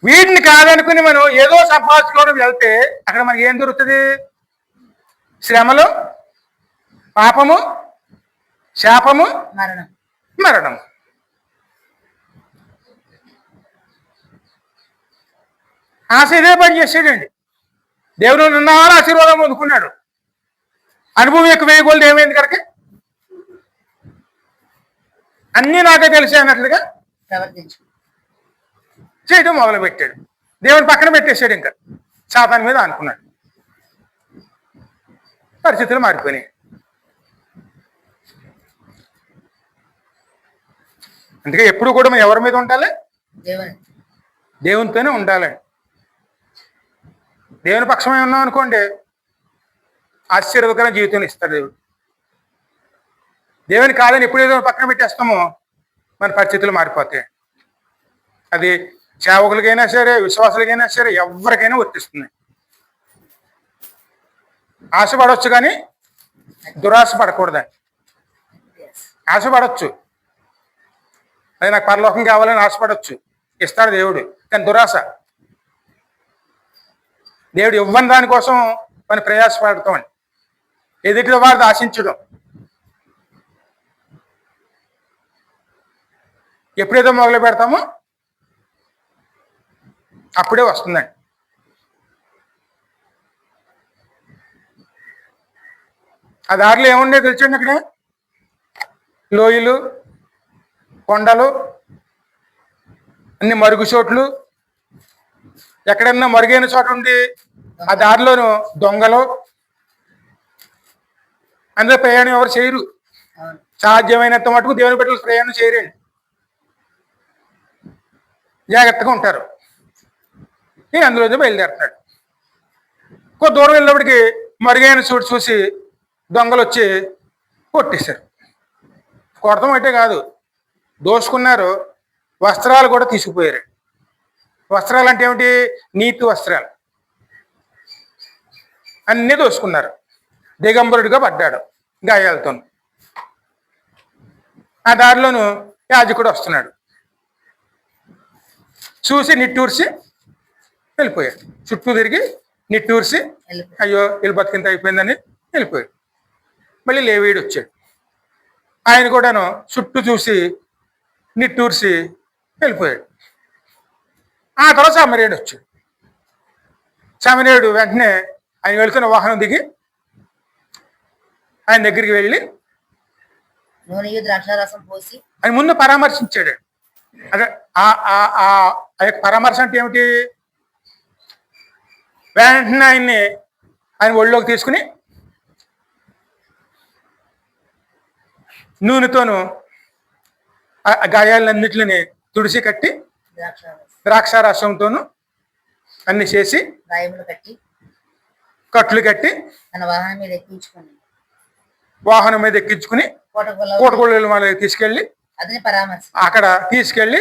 వీటిని కాదనుకుని మనం ఏదో సంపాదించుకోవడం వెళ్తే అక్కడ మనకి ఏం దొరుకుతుంది? శ్రమలు, పాపము, శాపము, మరణం. మరణం. ఆశ ఇదే పని చేసాడండి. దేవుడు నిన్నాళ్ళు ఆశీర్వాదం పొందుకున్నాడు. అనుభవం ఎక్కువ వేయకూడదు. ఏమైంది కనుక అన్నీ నాకే తెలిసే అన్నట్లుగా ప్రవర్తించు చేయడం మొదలు పెట్టాడు. దేవుని పక్కన పెట్టేశాడు. ఇంకా సాతాను మీద అనుకున్నాడు. పరిస్థితులు మారిపోయినాయి. అందుకే ఎప్పుడు కూడా మనం ఎవరి మీద ఉండాలి? దేవునితోనే ఉండాలి. దేవుని పక్షమే ఉన్నాం అనుకోండి, ఆశీర్వదకరమైన జీవితం ఇస్తాడు దేవుడు. దేవుని కాదని ఎప్పుడేదో పక్కన పెట్టేస్తామో మన పరిస్థితులు మారిపోతాయి. అది సేవకులకైనా సరే, విశ్వాసులకైనా సరే, ఎవరికైనా వర్తిస్తుంది. ఆశపడవచ్చు కానీ దురాశ పడకూడదండి. ఆశపడవచ్చు, అది నాకు పరలోకం కావాలని ఆశపడవచ్చు, ఇస్తాడు దేవుడు. కానీ దురాశ, దేవుడు ఇవ్వని దానికోసం మనం ప్రయాసపడతామండి. ఎదుటి వారిని ఆశించడం. ఎప్పుడైతే మొదలు పెడతామో అప్పుడే వస్తుందండి. ఆ దారిలో ఏముండే తెలిసండి? అక్కడ లోయలు, కొండలు, అన్ని మరుగు చోట్లు. ఎక్కడన్నా మరుగైన చోట ఉండి ఆ దారిలోను దొంగలు. అందులో ప్రయాణం ఎవరు చేయరు. సాధ్యమైనంత మటుకు దేవుని బిడ్డలు ప్రయాణం చేయరండి. జాగ్రత్తగా ఉంటారు. నేను అందులోనే బయలుదేరుతాడు. కొంత దూరం వెళ్ళినప్పటికీ మరుగైన చోటు చూసి దొంగలు వచ్చి కొట్టేశారు. కొడతాం అంటే కాదు, దోసుకున్నారు. వస్త్రాలు కూడా తీసుకుపోయారు. వస్త్రాలు అంటే ఏమిటి? నీతి వస్త్రాలు అన్నీ దోసుకున్నారు. దిగంబరుడిగా పడ్డాడు గాయాలతో. ఆ దారిలోను యాజకుడు వస్తున్నాడు. చూసి నిట్టూర్చి వెళ్ళిపోయాడు. చుట్టూ తిరిగి నిట్టూర్చి అయ్యో వీళ్ళు బతికింత అయిపోయిందని వెళ్ళిపోయాడు. మళ్ళీ లేవీడు వచ్చాడు. ఆయన కూడాను చుట్టూ చూసి నిట్టూర్చి వెళ్ళిపోయాడు. ఆ తర్వాత సమరేయుడు వచ్చాడు. సమరేయుడు వెంటనే ఆయన వెళుతున్న వాహనం దిగి ఆయన దగ్గరికి వెళ్ళి ద్రాక్షారసం పోసి ఆయన ముందు పరామర్శించాడు. అదే ఆ యొక్క పరామర్శ అంటే ఏమిటి? వెంటనే ఆయన ఒళ్ళోకి తీసుకుని నూనెతోను ఆ గాయాలన్నిటిని తుడిసి కట్టి ద్రాక్షారసంతోను అన్ని చేసి కట్లు కట్టి వాహనం మీద ఎక్కించుకుని పూటగొళ్ళ వాళ్ళకి తీసుకెళ్ళి అక్కడ తీసుకెళ్ళి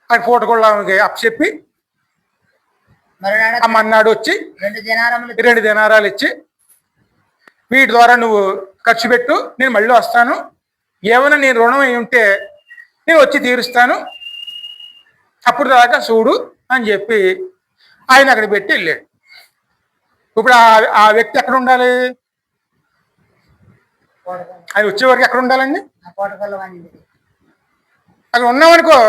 ఆ పూటగొళ్ళకి అప్పచెప్పి మన్నాడు వచ్చి 2 దినారాలు ఇచ్చి వీటి ద్వారా నువ్వు ఖర్చు పెట్టు, నేను మళ్ళీ వస్తాను, ఏమైనా నేను రుణం అయి ఉంటే నేను వచ్చి తీరుస్తాను, అప్పుడు దాకా చూడు అని చెప్పి ఆయన అక్కడ పెట్టి వెళ్ళాడు. ఇప్పుడు ఆ వ్యక్తి ఎక్కడ ఉండాలి? ఆయన వచ్చే వరకు ఎక్కడ ఉండాలండి? అక్కడ ఉన్నామనుకో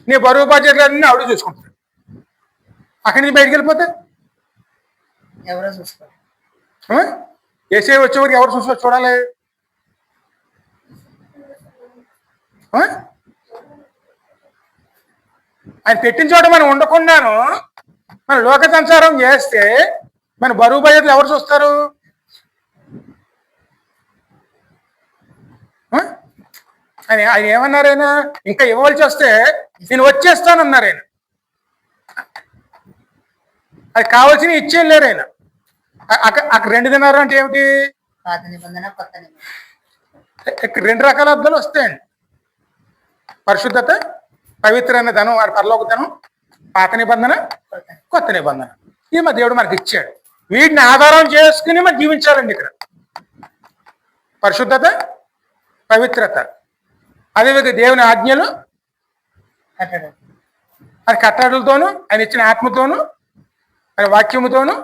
నీ బరువు బాధ్యతలన్నీ ఆవిడ చూసుకుంటాడు. అక్కడి నుంచి బయటికి వెళ్ళిపోతే ఎవరో చూసుకో. ఏసే వచ్చే వరకు ఎవరు చూడాలి? ఆయన పెట్టిన చోట మనం ఉండకుండాను మన లోక సంసారం చేస్తే మన బరువు బాధ్యతలు ఎవరు చూస్తారు? ఆయన ఏమన్నారు? ఆయన ఇంకా ఇవ్వవలసి వస్తే నేను వచ్చేస్తానన్నారు. ఆయన అది కావాల్సిన ఇచ్చేళ్ళారు. ఆయన అక్కడ 2 దినాలు అంటే ఏమిటి? 2 రకాల అర్థాలు వస్తాయండి. పరిశుద్ధత, పవిత్రమైన ధనం, వాడి పరలోక ధనం, పాత నిబంధన, కొత్త నిబంధన. ఇది మా దేవుడు మనకి ఇచ్చాడు. వీటిని ఆధారం చేసుకుని మనం జీవించాలండి. ఇక్కడ పరిశుద్ధత, పవిత్రత, అదేవిధంగా దేవుని ఆజ్ఞలు, అది కట్టడలతోనూ ఆయన ఇచ్చిన ఆత్మతోనూ ఆయన వాక్యముతోనూ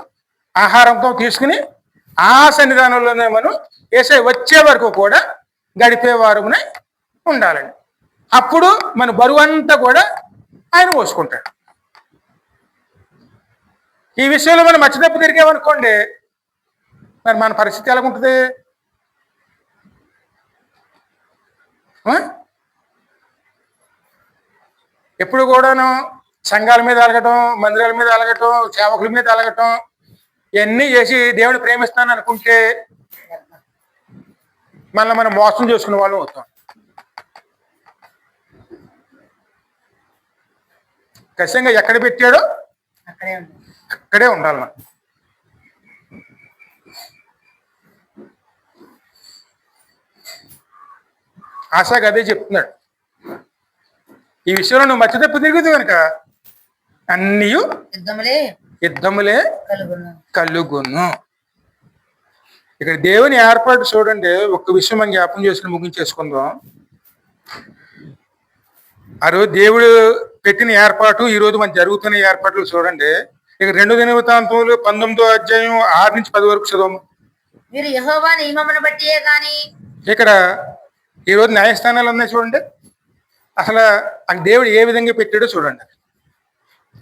ఆహారంతో తీసుకుని ఆ సన్నిధానంలోనే మనం యేసయ్య వచ్చే వరకు కూడా గడిపేవారునే ఉండాలండి. అప్పుడు మన బరువు అంతా కూడా ఆయన మోసుకుంటాడు. ఈ విషయంలో మనం మధ్యతప్పు తిరిగామనుకోండి, మరి మన పరిస్థితి ఎలాగుంటుంది? ఎప్పుడు కూడాను సంఘాల మీద అలగటం, మందిరాల మీద అలగటం, సేవకుల మీద అలగటం ఇవన్నీ చేసి దేవుని ప్రేమిస్తాను అనుకుంటే మళ్ళీ మనం మోసం చేసుకునే వాళ్ళం అవుతాం. ఖచ్చితంగా ఎక్కడ పెట్టాడో అక్కడే ఉండాలి మనం. ఆశాగా అదే చెప్తున్నాడు. ఈ విషయంలో నువ్వు మధ్యతప్పు తిరుగుతూ కనుక అన్నీ యుద్ధములే కలుగును. ఇక్కడ దేవుని ఏర్పాటు చూడండి. ఒక్క విషయం మనం జ్ఞాపకం చేసుకుని ముగించేసుకుందాం. ఆ రోజు దేవుడు పెట్టిన ఏర్పాటు, ఈ రోజు మన జరుగుతున్న ఏర్పాట్లు చూడండి. ఇక 2 దినవృత్తాంతములు 19వ అధ్యాయం 6 నుంచి 10 వరకు చదవము. మీరు యెహోవా నియమమును బట్టియే గాని, ఇక్కడ ఈ రోజు న్యాయస్థానాలు ఉన్నాయి చూడండి. అసలు ఆ దేవుడు ఏ విధంగా పెట్టాడో చూడండి.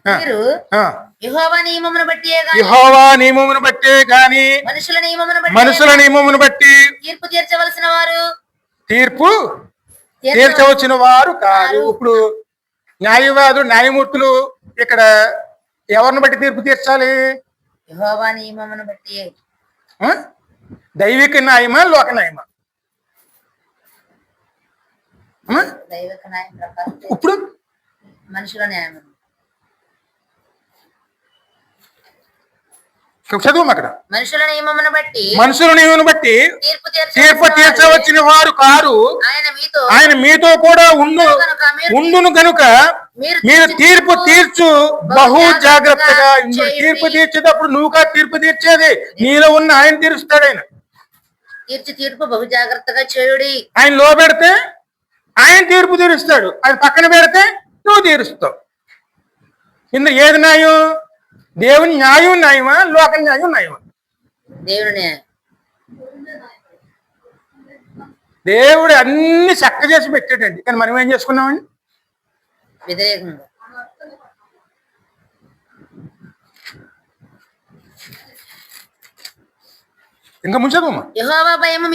మీరు యెహోవా నియమమును బట్టియే గాని, యెహోవా నియమమును బట్టే గాని మనుషుల నియమమును బట్టి తీర్పు తీర్చవలసిన వారు తీర్చవచ్చిన వారు కాదు. ఇప్పుడు న్యాయమూర్తులు ఇక్కడ ఎవరిని బట్టి తీర్పు తీర్చాలి? యెహోవా నియమమును బట్టి. దైవిక న్యాయమా, లోక న్యాయమా? దైవిక న్యాయం ప్రకారం. ఇప్పుడు మనుషుల న్యాయం. చదువు అక్కడ. మనుషుల నియమమును బట్టి తీర్పు తీర్చవచ్చిన వారు కారు. ఆయన మీతో కూడా ఉండును కనుక మీరు తీర్పు తీర్చు బహు జాగ్రత్తగా. తీర్పు తీర్చేటప్పుడు నువ్వుగా తీర్పు తీర్చేది, నీలో ఉన్న ఆయన తీరుస్తాడు. ఆయన తీర్పు బహు జాగ్రత్తగా చేయుడి. ఆయన లో పెడితే ఆయన తీర్పు తీరుస్తాడు, ఆయన పక్కన పెడితే నువ్వు తీరుస్తావు. ఇందులో ఏది న్యాయం? దేవుని న్యాయమా, లోక న్యాయమా? దేవుని న్యాయం. దేవుడు అన్ని చక్క చేసి పెట్టాడండి, కానీ మనం ఏం చేసుకున్నామండి? వ్యతిరేకంగా. ఇంకా ముంచదమ్మా. యెహోవా భయము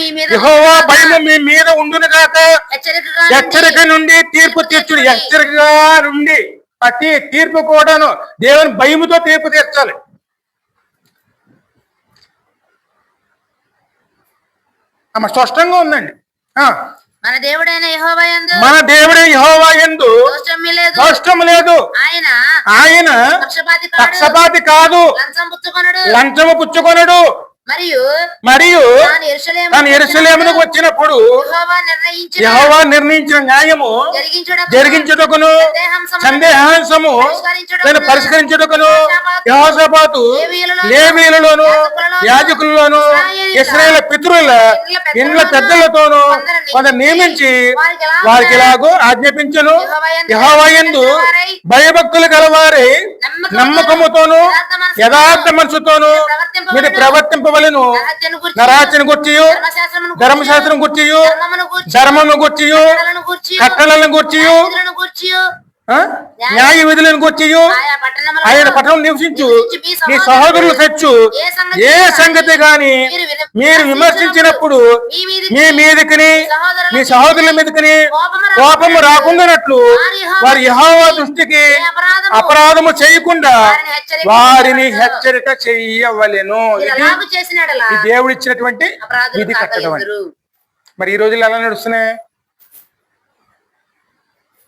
మీ మీద ఉండును గాక. హెచ్చరిక నుండి తీర్పు తీర్చుడు. హెచ్చరికగా నుండి ప్రతి తీర్పు కూడాను దేవుని భయముతో తీర్పు తీర్చాలి. ఆమె స్పష్టంగా ఉందండి. మన దేవుడైన యెహోవా యందు దోషము లేదు. ఆయన పక్షపాతి కాదు, లంచము పుచ్చుకొనడు. మరియు తాను యెరూషలేమునకు వచ్చినప్పుడు యెహోవా నిర్ణయించిన న్యాయము జరిగించుటకును సందేహాంశము పరిష్కరించుటకును యెహోషాపాతు లేవీయులలోను యాజకులలోను ఇశ్రాయేలు పితరుల ఇండ్ల పెద్దలతోనూ కొందరు నియమించి వారికి ఇలాగూ ఆజ్ఞాపించును. యెహోవా యందు భయభక్తులు గలవారై నమ్మకముతోను యథార్థ మనసుతోను మీరు ప్రవర్తింపవలెను. నరాచను గుర్చియు, ధర్మశాస్త్రం గుర్చియు, ధర్మమును గుర్చియు, కట్టలను గుర్చియు, న్యాయ విధులను గుర్చియు ఆయన పట్టణం నివసించు నీ సహోదరులు తెచ్చు ఏ సంగతి గాని మీరు విమర్శించినప్పుడు మీ మీదకిని మీ సహోదరుల మీదకిని కోపము రాకుండానట్లు వారి యెహోవా దృష్టికి అపరాధము చేయకుండా వారిని హెచ్చరిక చెయ్యవలెను. ఇది దేవుడు ఇచ్చినటువంటి విధి కట్టడం. మరి ఈ రోజుల్లో ఎలా నడుస్తున్నాయి?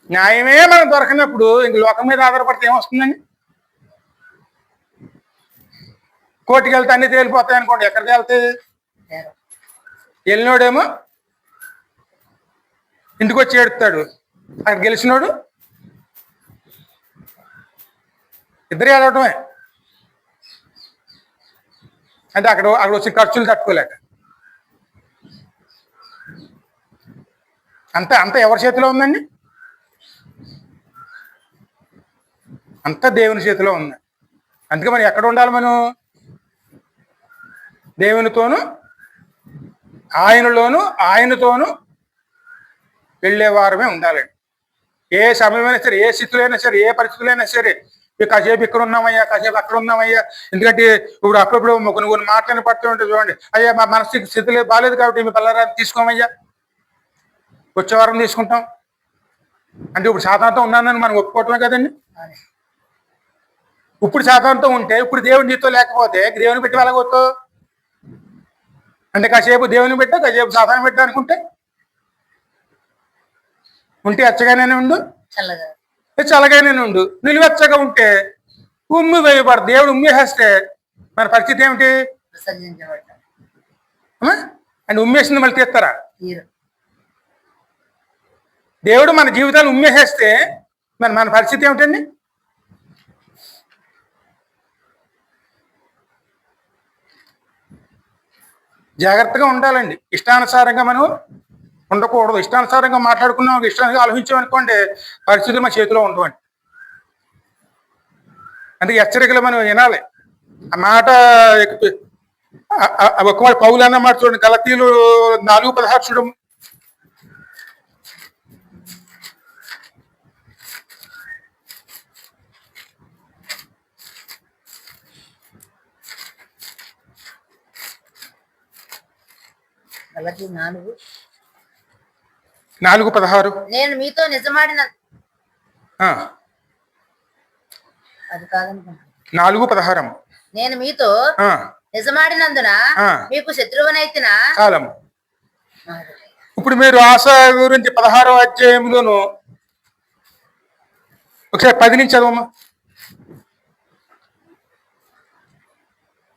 న్యాయమే మనం దొరకనప్పుడు ఇంక లోకం మీద ఆధారపడితే ఏమొస్తుందండి? కోర్టుకి వెళ్తే అన్ని తేలిపోతాయి అనుకోండి. ఎక్కడికి వెళ్తే వెళ్ళినోడేమో ఇంటికి వచ్చి ఏడుతాడు, అక్కడ గెలిచినోడు ఇద్దరు ఏడవటమే. అంటే అక్కడ వచ్చి ఖర్చులు తట్టుకోలేక అంత ఎవరి చేతిలో ఉందండి? అంతా దేవుని చేతిలో ఉంది. అందుకే మనం ఎక్కడ ఉండాలి? మనం దేవునితోనూ ఆయనలోను ఆయనతోనూ వెళ్ళే వారమే ఉండాలండి. ఏ సమయమైనా సరే, ఏ స్థితిలో అయినా సరే, ఏ పరిస్థితులు అయినా సరే, కాసేపు ఇక్కడ ఉన్నామయ్యా, కాసేపు అక్కడ ఉన్నామయ్యా. ఎందుకంటే ఇప్పుడు అప్పుడప్పుడు కొన్ని మాటలను పడుతూ ఉంటుంది చూడండి. అయ్యా మా మనస్థితి స్థితిలో బాగాలేదు కాబట్టి మీ పిల్లరా తీసుకోమయ్యా, వచ్చే వారం తీసుకుంటాం అంటే ఇప్పుడు సాధారణతో ఉన్నానని మనం ఒప్పుకోవటమే కదండి. ఇప్పుడు సాధారణతో ఉంటే ఇప్పుడు దేవుని నీతో లేకపోతే దేవుని పెట్టి వెళ్ళగొచ్చు అంటే కాసేపు దేవుని పెట్టా, కాసేపు సాధారణ పెట్టా అనుకుంటే ఉంటే ఎచ్చగానే ఉండు, చల్లగానే ఉండు. నిలువెచ్చగా ఉంటే ఉమ్మి వేయబడదు. దేవుడు ఉమ్మేసేస్తే మన పరిస్థితి ఏమిటి? అంటే ఉమ్మేసింది మళ్ళీ తీస్తారా? దేవుడు మన జీవితాన్ని ఉమ్మేసేస్తే మన పరిస్థితి ఏమిటండి? జాగ్రత్తగా ఉండాలండి. ఇష్టానుసారంగా మనం ఉండకూడదు. ఇష్టానుసారంగా మాట్లాడుకున్నాం, ఇష్టానికి ఆలోచించామనుకోండి, పరిస్థితులు మన చేతిలో ఉండవండి. అందుకే హెచ్చరికలు మనం వినాలి. ఆ మాట ఒకవేళ పౌలు అన్న మాట చూడండి, గలతీయులు 4:16 చూడము. గలతీ 4:16 నేను మీతో నిజమాడిన అది కాదనుకున్నా. 4:16 నేను మీతో నిజమాడినందున మీకు శత్రువునైతినా కాలం. ఇప్పుడు మీరు ఆశ గురించి 16వ అధ్యాయంలోను ఒకసారి 10 నుంచి చదవమ్మా.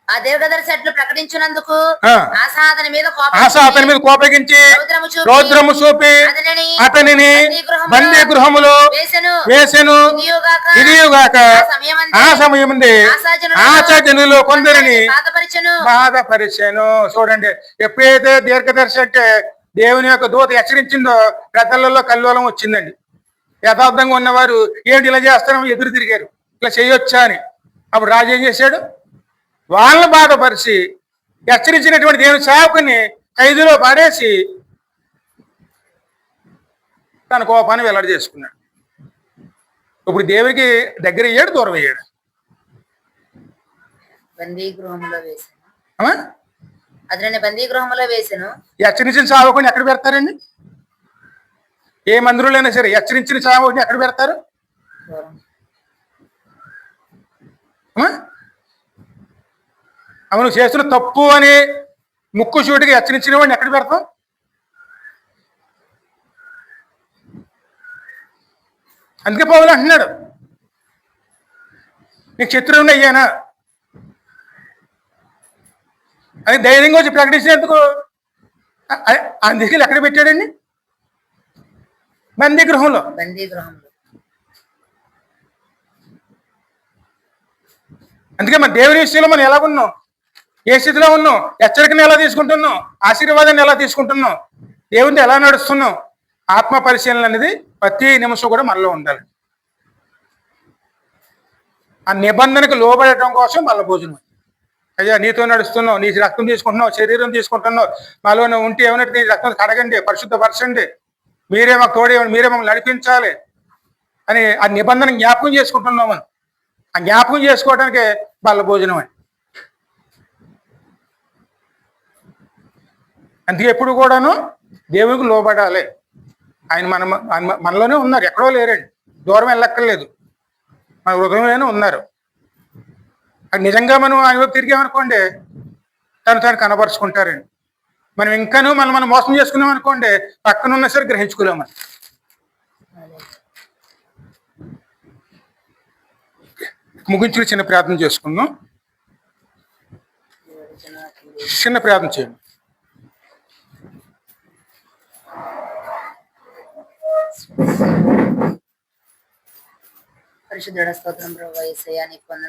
ఆ దేవదర్శట్లు ప్రకటించినందుకు ఆశ అతని మీద కోపగించి రౌద్రము చూపి అతనిని బందీ గృహములో వేసెను. ఇదియుగాక ఆ సమయం ఆశాజనులు కొందరిని బాధపరిచెను. చూడండి, ఎప్పుడైతే దీర్ఘదర్శి అంటే దేవుని యొక్క దూత హెచ్చరించిందో పెద్దలలో కల్లోలం వచ్చిందండి. యథార్థంగా ఉన్నవారు ఏంటి ఇలా చేస్తారో ఎదురు తిరిగారు, ఇలా చేయొచ్చా అని. అప్పుడు రాజు ఏం చేశాడు? వాళ్ళని బాధపరిచి హెచ్చరించినటువంటి దేవుని సేవకుని ఖైదులో పడేసి తన కోపాన్ని వెల్లడి చేసుకున్నాడు. ఇప్పుడు దేవునికి దగ్గర అయ్యాడు, దూరం అయ్యాడు. బందీ గృహంలో వేసాను. హెచ్చరించిన సేవకుని ఎక్కడ పెడతారండి? ఏ మందిరంలో అయినా సరే హెచ్చరించిన సేవకుని ఎక్కడ పెడతారు? అవును, చేస్తున్న తప్పు అని ముక్కు సూటికి హెచ్చరించిన వాడిని ఎక్కడ పెడతాం? అందుకే పౌలు అంటున్నాడు, నీకు శత్రువుని అయ్యానా అని ధైర్యంగా వచ్చి ప్రకటించినందుకు అందుకే ఎక్కడ పెట్టాడండి? బందీ గృహంలో. అందుకే మన దేవుని విషయంలో మనం ఎలా ఉన్నాం, ఏ స్థితిలో ఉన్నాం, హెచ్చరికను ఎలా తీసుకుంటున్నాం, ఆశీర్వాదాన్ని ఎలా తీసుకుంటున్నాం, దేవునితో ఎలా నడుస్తున్నాం, ఆత్మ పరిశీలన అనేది ప్రతి నిమిషం కూడా మనలో ఉండాలి. ఆ నిబంధనకు లోబడటం కోసం మళ్ళీ భోజనం. అయ్యా నీతో నడుస్తున్నావు, నీ రక్తం తీసుకుంటున్నావు, శరీరం తీసుకుంటున్నావు, మాలో ఉంటే ఏమైనా నీ రక్తం కడగండి, పరిశుద్ధపరచండి, మీరే మాకు తోడేవండి, మీరే మమ్మల్ని నడిపించాలి అని ఆ నిబంధన జ్ఞాపకం చేసుకుంటున్నాం. మనం ఆ జ్ఞాపకం చేసుకోవడానికి వాళ్ళ భోజనం అని. అందుకే ఎప్పుడు కూడాను దేవునికి లోబడాలి. ఆయన మనలోనే ఉన్నారు, ఎక్కడో లేరండి, దూరం వెళ్ళక్కర్లేదు, మన హృదయంలోనే ఉన్నారు. అది నిజంగా మనం ఆయన వైపు తిరిగామనుకోండి తను కనపరుచుకుంటారండి. మనం ఇంకాను మనం మోసం చేసుకున్నాం అనుకోండి పక్కన ఉన్నా సరే గ్రహించుకోలేమని. ముగించి చిన్న ప్రార్థన చేసుకుందాం. చిన్న ప్రార్థన చేయండి. పరిశుద్ధుడ స్తోత్రం ప్రభువా యేసయ్యా, నీకు వందనాలు.